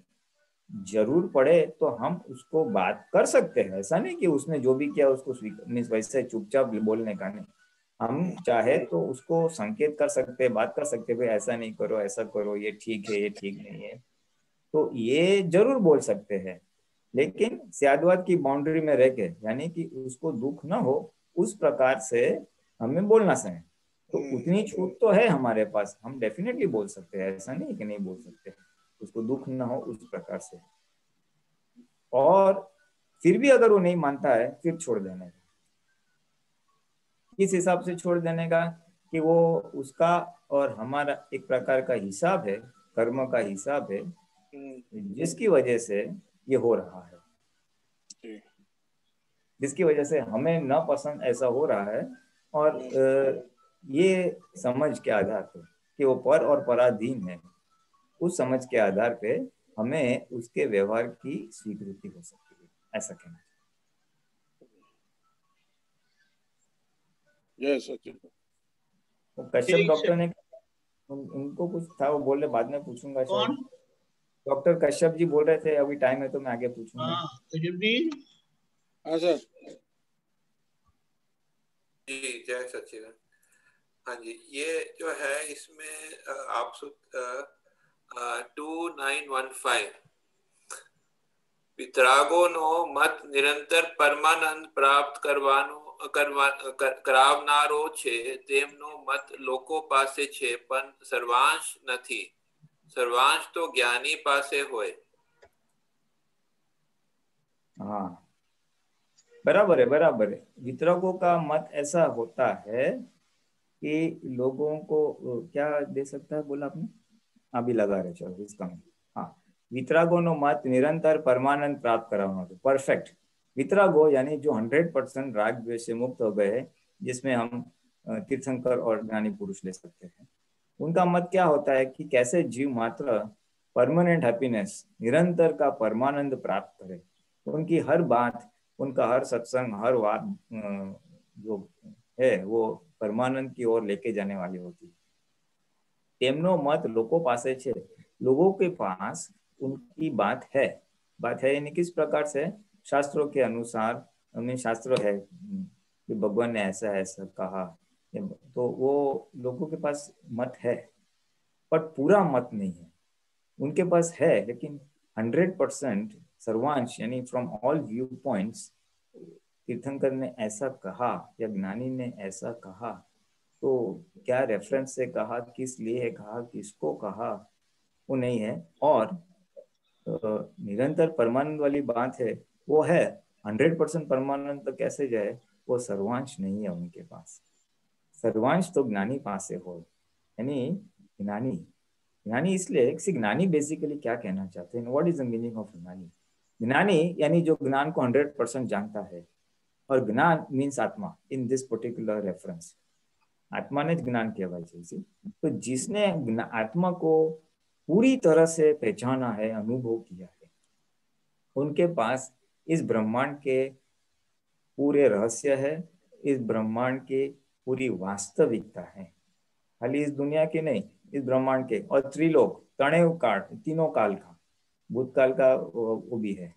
जरूर पड़े तो हम उसको बात कर सकते हैं, ऐसा नहीं कि उसने जो भी किया उसको मीन्स वैसे चुपचाप बोलने का नहीं। हम चाहे तो उसको संकेत कर सकते हैं, बात कर सकते हैं, भाई ऐसा नहीं करो, ऐसा करो, ये ठीक है, ये ठीक नहीं है, तो ये जरूर बोल सकते हैं, लेकिन स्यादवाद की बाउंड्री में रह के, यानी कि उसको दुख ना हो उस प्रकार से हमें बोलना चाहिए। तो उतनी छूट तो है हमारे पास, हम डेफिनेटली बोल सकते हैं, ऐसा नहीं कि नहीं बोल सकते, उसको दुख ना हो उस प्रकार से। और फिर भी अगर वो नहीं मानता है, फिर छोड़ देने का। किस हिसाब से छोड़ देने का कि वो उसका और हमारा एक प्रकार का हिसाब है, कर्म का हिसाब है, जिसकी वजह से ये हो रहा है, जिसकी वजह से हमें ना पसंद ऐसा हो रहा है। और ये समझ के आधार पे कि वो पर और पराधीन है, उस समझ के आधार पे हमें उसके व्यवहार की स्वीकृति हो सकती है, ऐसा कहना। तो कश्यप डॉक्टर ने उनको कुछ था, वो बोले बाद में पूछूंगा शायद। डॉक्टर कश्यप जी बोल रहे थे, अभी टाइम है तो मैं आगे पूछूंगा। सर जी, जय सच्चिदानंद। हाँ जी, ये जो है इसमें आप 2915 વિતરાગોનો મત નિરંતર પરમાનંદ પ્રાપ્ત કરાવનારો છે, તેમનો મત લોકો પાસે છે પણ સર્વાંશ નથી, સર્વાંશ તો જ્ઞાની પાસે હોય। हाँ, बराबर है, बराबर है। वितरकों का मत ऐसा होता है कि लोगों को क्या दे सकता है, बोला आपने, अभी लगा रहे, चलो इसका। हाँ, वितरागों मत निरंतर परमानंद प्राप्त कराना, परफेक्ट वितरागो यानी जो 100% राग द्वेष से मुक्त हो गए हैं, जिसमें हम तीर्थंकर और ज्ञानी पुरुष ले सकते हैं। उनका मत क्या होता है कि कैसे जीव मात्र परमानेंट हैप्पीनेस, निरंतर का परमानंद प्राप्त करे। उनकी हर बात, उनका हर सत्संग, हर बात जो है वो परमानंद की ओर लेके जाने वाली होती है। તેમનો મત લોકો પાસે છે, लोगों के पास उनकी बात है यानी किस प्रकार से, शास्त्रों के अनुसार, हमें शास्त्र है कि भगवान ने ऐसा ऐसा कहा, तो वो लोगों के पास मत है, पर पूरा मत नहीं है। उनके पास है लेकिन 100% सर्वांश यानी फ्रॉम ऑल व्यू पॉइंट्स, तीर्थंकर ने ऐसा कहा या ज्ञानी ने ऐसा कहा, तो क्या रेफरेंस से कहा, किस लिए कहा, किसको कहा, वो नहीं है। और निरंतर परमानंद वाली बात है, वो है 100% परमानंद तो कैसे जाए, वो सर्वांश नहीं है उनके पास। सर्वांश तो ज्ञानी पास से हो, यानी ज्ञानी इसलिए ज्ञानी बेसिकली क्या कहना चाहते हैं, what is the meaning of ज्ञानी। ज्ञानी यानी जो ज्ञान को 100% जानता है, और ज्ञान मीन्स आत्मा इन दिस पर्टिकुलर रेफरेंस, आत्मा ने ज्ञान कहवाय છે। तो जिसने आत्मा को पूरी तरह से पहचाना है, अनुभव किया है, उनके पास इस ब्रह्मांड के पूरे रहस्य है, इस ब्रह्मांड की पूरी वास्तविकता है, खाली इस दुनिया की नहीं, इस ब्रह्मांड के। और त्रिलोक, तणेव काल, तीनों काल का, भूतकाल का वो भी है,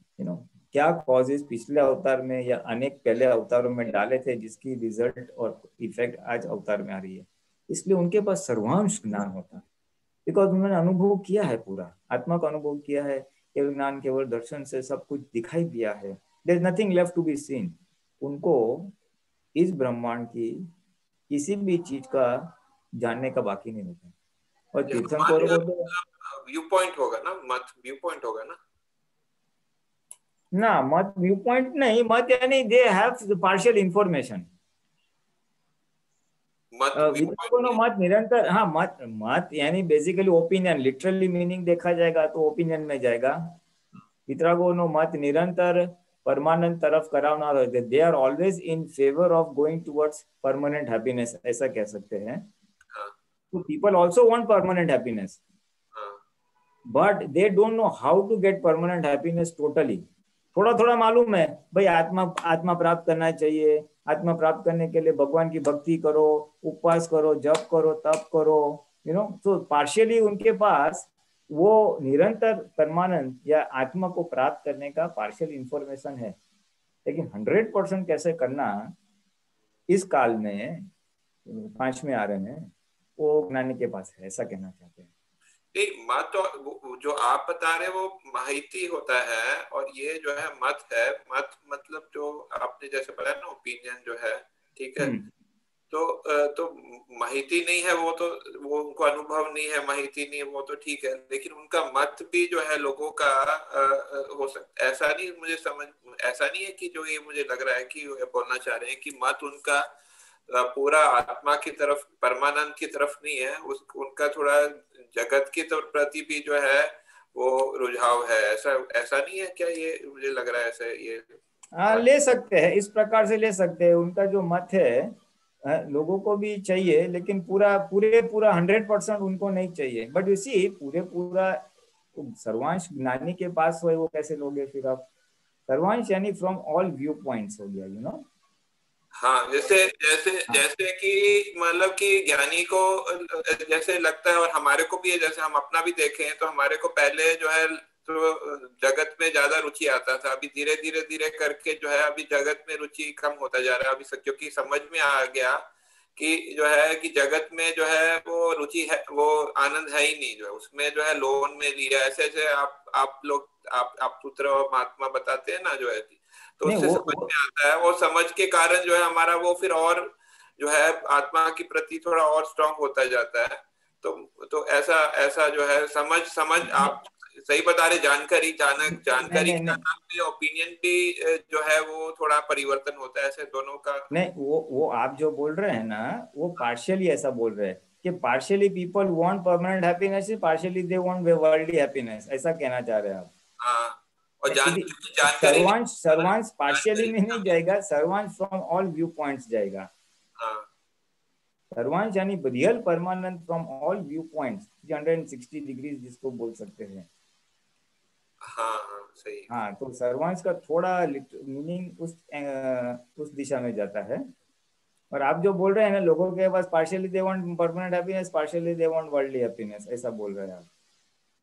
क्या कॉजेस पिछले अवतार में या अनेक पहले अवतारों में डाले थे, जिसकी रिजल्ट और इफेक्ट आज अवतार में आ रही है। इसलिए उनके पास सर्वांश ज्ञान होता है, बिकॉज उन्होंने अनुभव किया है, पूरा आत्मा का अनुभव किया है, केवल ज्ञान, केवल दर्शन से सब कुछ दिखाई दिया है। There is nothing left to be seen. उनको इस ब्रह्मांड की किसी भी चीज का जानने का बाकी नहीं होता। और तीर्थंकर को व्यू पॉइंट होगा ना, मत व्यू पॉइंट होगा ना, मत व्यू पॉइंट नहीं, मत यानी दे हैव पार्शियल इंफॉर्मेशन। मत निरंतर, हाँ, मत यानी बेसिकली ओपिनियन, लिटरली मीनिंग देखा जाएगा तो ओपिनियन में जाएगा। वितरागोनो मत निरंतर परमानंद तरफ करावना, they are always in favour of going towards permanent happiness, ऐसा कह सकते हैं। तो people also want permanent happiness, but they don't know how to get permanent happiness totally. थोड़ा थोड़ा मालूम है भाई, आत्मा आत्मा प्राप्त करना चाहिए, आत्मा प्राप्त करने के लिए भगवान की भक्ति करो, उपवास करो, जप करो, तप करो, तो पार्शियली उनके पास वो निरंतर परमानंद या आत्मा को प्राप्त करने का पार्शियल इंफॉर्मेशन है। लेकिन 100% कैसे करना इस काल में 5वें आरे में वो ज्ञानी के पास है, ऐसा कहना चाहते हैं। नहीं, मत तो जो आप बता रहे वो माहिती होता है, और ये जो है मत है। मत मतलब जो आपने जैसे बताया ना, ओपिनियन जो है, ठीक है। तो माहिती नहीं है वो, तो वो उनको अनुभव नहीं है, माहिती नहीं है वो, तो ठीक है। लेकिन उनका मत भी जो है लोगों का हो सकता, ऐसा नहीं, मुझे समझ ऐसा नहीं है कि जो ये मुझे लग रहा है कि बोलना चाह रहे हैं कि मत उनका पूरा आत्मा की तरफ, परमानंद की तरफ नहीं है, उनका थोड़ा जगत की प्रति भी जो है वो रुझाव है। ऐसा नहीं है क्या? ये मुझे लग रहा है ऐसा। ये ले सकते हैं, इस प्रकार से ले सकते हैं। उनका जो मत है लोगों को भी चाहिए, लेकिन पूरा 100% उनको नहीं चाहिए। बट इसी पूरा सर्वांश ज्ञानी के पास हो, वो कैसे लोगे फिर आप? सर्वांश यानी फ्रॉम ऑल व्यू पॉइंट्स हो गया, हाँ, जैसे कि मतलब कि ज्ञानी को जैसे लगता है, और हमारे को भी है, जैसे हम अपना भी देखें तो हमारे को पहले जो है तो जगत में ज्यादा रुचि आता था। अभी धीरे धीरे करके जो है अभी जगत में रुचि कम होता जा रहा है। अभी क्योंकि समझ में आ गया कि जो है कि जगत में जो है वो रुचि है, वो आनंद है ही नहीं, जो है उसमें जो है लोन में लिया। ऐसे आप लोग आप सूत्र और महात्मा बताते हैं ना, जो है तो उससे समझ में आता है। वो समझ के कारण जो है हमारा वो फिर और जो है आत्मा के प्रति थोड़ा और स्ट्रांग होता जाता है। तो ऐसा जो है समझ आप सही बता रहे। जानकारी के नाम पे ओपिनियन भी जो है वो थोड़ा परिवर्तन होता है, ऐसे दोनों का नहीं। वो आप जो बोल रहे हैं ना, वो पार्शियली ऐसा बोल रहे हैं कि partially people want permanent happiness, partially they want worldly happiness, ऐसा कहना चाह रहे हैं आप? हाँ, और जानकारी सर्वांश पार्शियली में नहीं जाएगा, सर्वांश फ्रॉम ऑल व्यू पॉइंट्स जाएगा। सर्वांश यानी real permanent from all view points, 360 degree जिसको बोल सकते हैं। हाँ, सही। हाँ, तो सर्वांश का थोड़ा मीनिंग उस दिशा में जाता है। और आप जो बोल रहे हैं ना, लोगों के पास partially they want permanent happiness, partially they want worldly happiness, ऐसा बोल रहे हैं आप?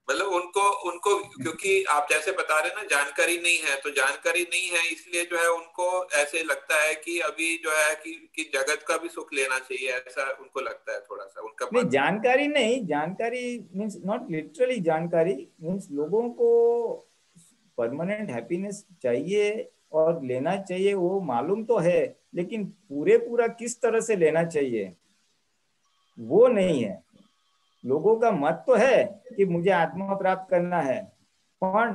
मतलब उनको क्योंकि आप जैसे बता रहे हैं ना, जानकारी नहीं है, तो जानकारी नहीं है इसलिए जो है उनको ऐसे लगता है कि अभी जो है कि जगत का भी सुख लेना चाहिए, ऐसा उनको लगता है थोड़ा सा उनका। नहीं, जानकारी नहीं, जानकारी मीन्स नॉट लिटरली जानकारी, मीन्स लोगों को परमानेंट हैप्पीनेस चाहिए और लेना चाहिए, वो मालूम तो है, लेकिन पूरा किस तरह से लेना चाहिए वो नहीं है। लोगों का मत तो है कि मुझे आत्मा प्राप्त करना है, पर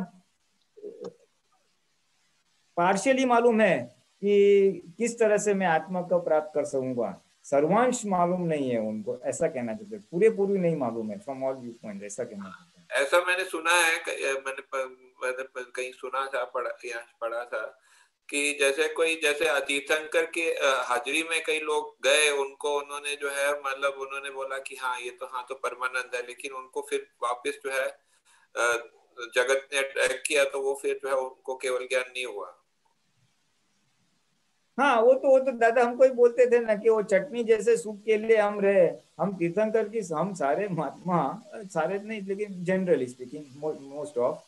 पार्शियली मालूम है कि किस तरह से मैं आत्मा को प्राप्त कर सकूंगा। सर्वांश मालूम नहीं है उनको, ऐसा कहना चाहते हैं। पूरी नहीं मालूम है फ्रॉम ऑल व्यू पॉइंट, ऐसा कहना चाहते हैं। ऐसा मैंने सुना है, मैंने कहीं सुना था, पढ़ा था कि जैसे तीर्थंकर के हाजिरी में कई लोग गए, उन्होंने जो है मतलब उन्होंने बोला कि हाँ ये तो हाँ तो परमानंद है, लेकिन उनको फिर वापस जो है जगत ने अटैक किया, तो वो फिर जो है उनको केवल ज्ञान नहीं हुआ। हाँ, वो तो दादा हमको ही बोलते थे ना कि वो चटनी जैसे सूप के लिए हम रहे। हम तीर्थंकर की, हम सारे महात्मा, सारे नहीं लेकिन जनरली स्पीकिंग मोस्ट ऑफ,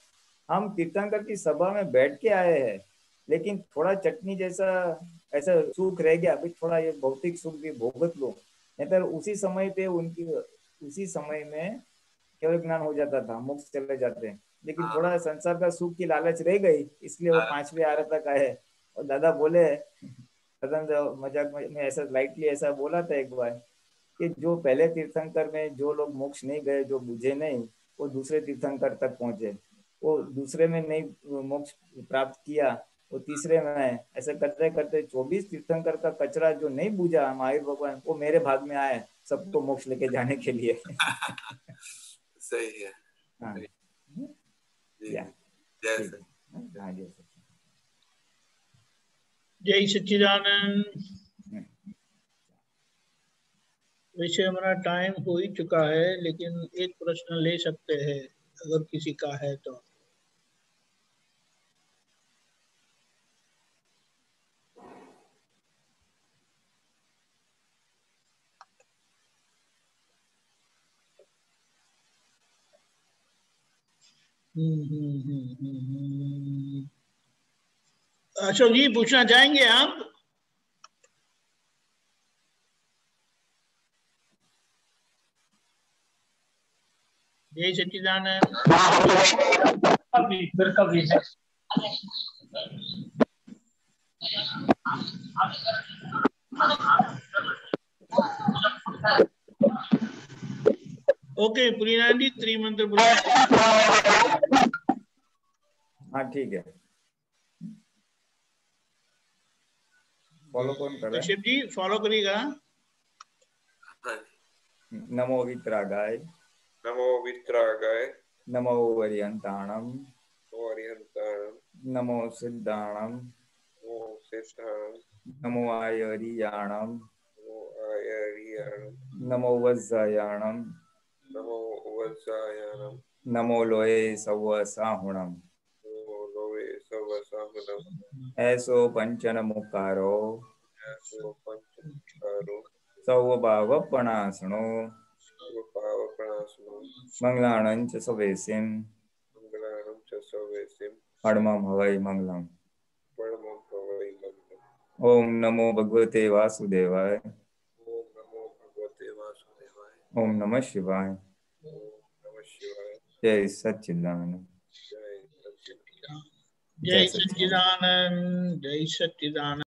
हम तीर्थंकर की सभा में बैठ के आए हैं, लेकिन थोड़ा चटनी जैसा ऐसा सुख रह गया। अभी थोड़ा ये भौतिक सुख भी भोगत लो, नहीं तो उसी समय में केवल ज्ञान हो जाता था, मोक्ष चले जाते हैं। लेकिन थोड़ा संसार का सुख की लालच रह गई, इसलिए वो 5वें आरे तक आए। और दादा बोले, मजाक में ऐसा लाइटली ऐसा बोला था एक बार कि जो पहले तीर्थंकर में जो लोग मोक्ष नहीं गए, जो बुझे नहीं, वो दूसरे तीर्थंकर तक पहुंचे। वो दूसरे में नहीं मोक्ष प्राप्त किया, वो तीसरे में। ऐसे करते करते 24 तीर्थंकर का कचरा जो नहीं बुझा, महावीर भगवान वो मेरे भाग में आए सबको मोक्ष लेके जाने के लिए। सही है। हाँ, जय सच्चिदानंद। वैसे हमारा टाइम हो ही चुका है, लेकिन एक प्रश्न ले सकते हैं अगर किसी का है तो। अशोक जी पूछना चाहेंगे आप? जय सच्चिदानंद। फिर कभी है। ओके पुरीनाथ जी त्रिमंत्र बोलिए। हाँ ठीक है। फॉलो कौन कर रहा है? कश्यप जी फॉलो करिएगा। नमो वित्रागाय। नमो वित्रागाय। नमो वरियंताणम। वरियंताणम। नमो सिद्धाणम। नमो सिद्धाणम। नमो आयरियाणम। नमो आयरियाणम। नमो वज्जायाणम। नमो वज्जायाणम। नमो लोये सवसाहुणम। नमो लोये सवसाहुणम। ऐसो पंचन मुकारो। ऐसो पंचमुखारो। सौभावपणासनो। स्वभावपणासनो। मंगलाणं च सवेसिं। मंगलाणं च सवेसिं। परमं हवै मंगलम्। परमं हवै मंगलम्। ओम नमो भगवते वासुदेवाय। ओम नमो भगवते वासुदेवाय। ओम नमः शिवाय। ओम नमः शिवाय। जय सच्चिदानंद। जय सच्चिदानंद। जय सच्चिदानंद। जय सच्चिदानंद।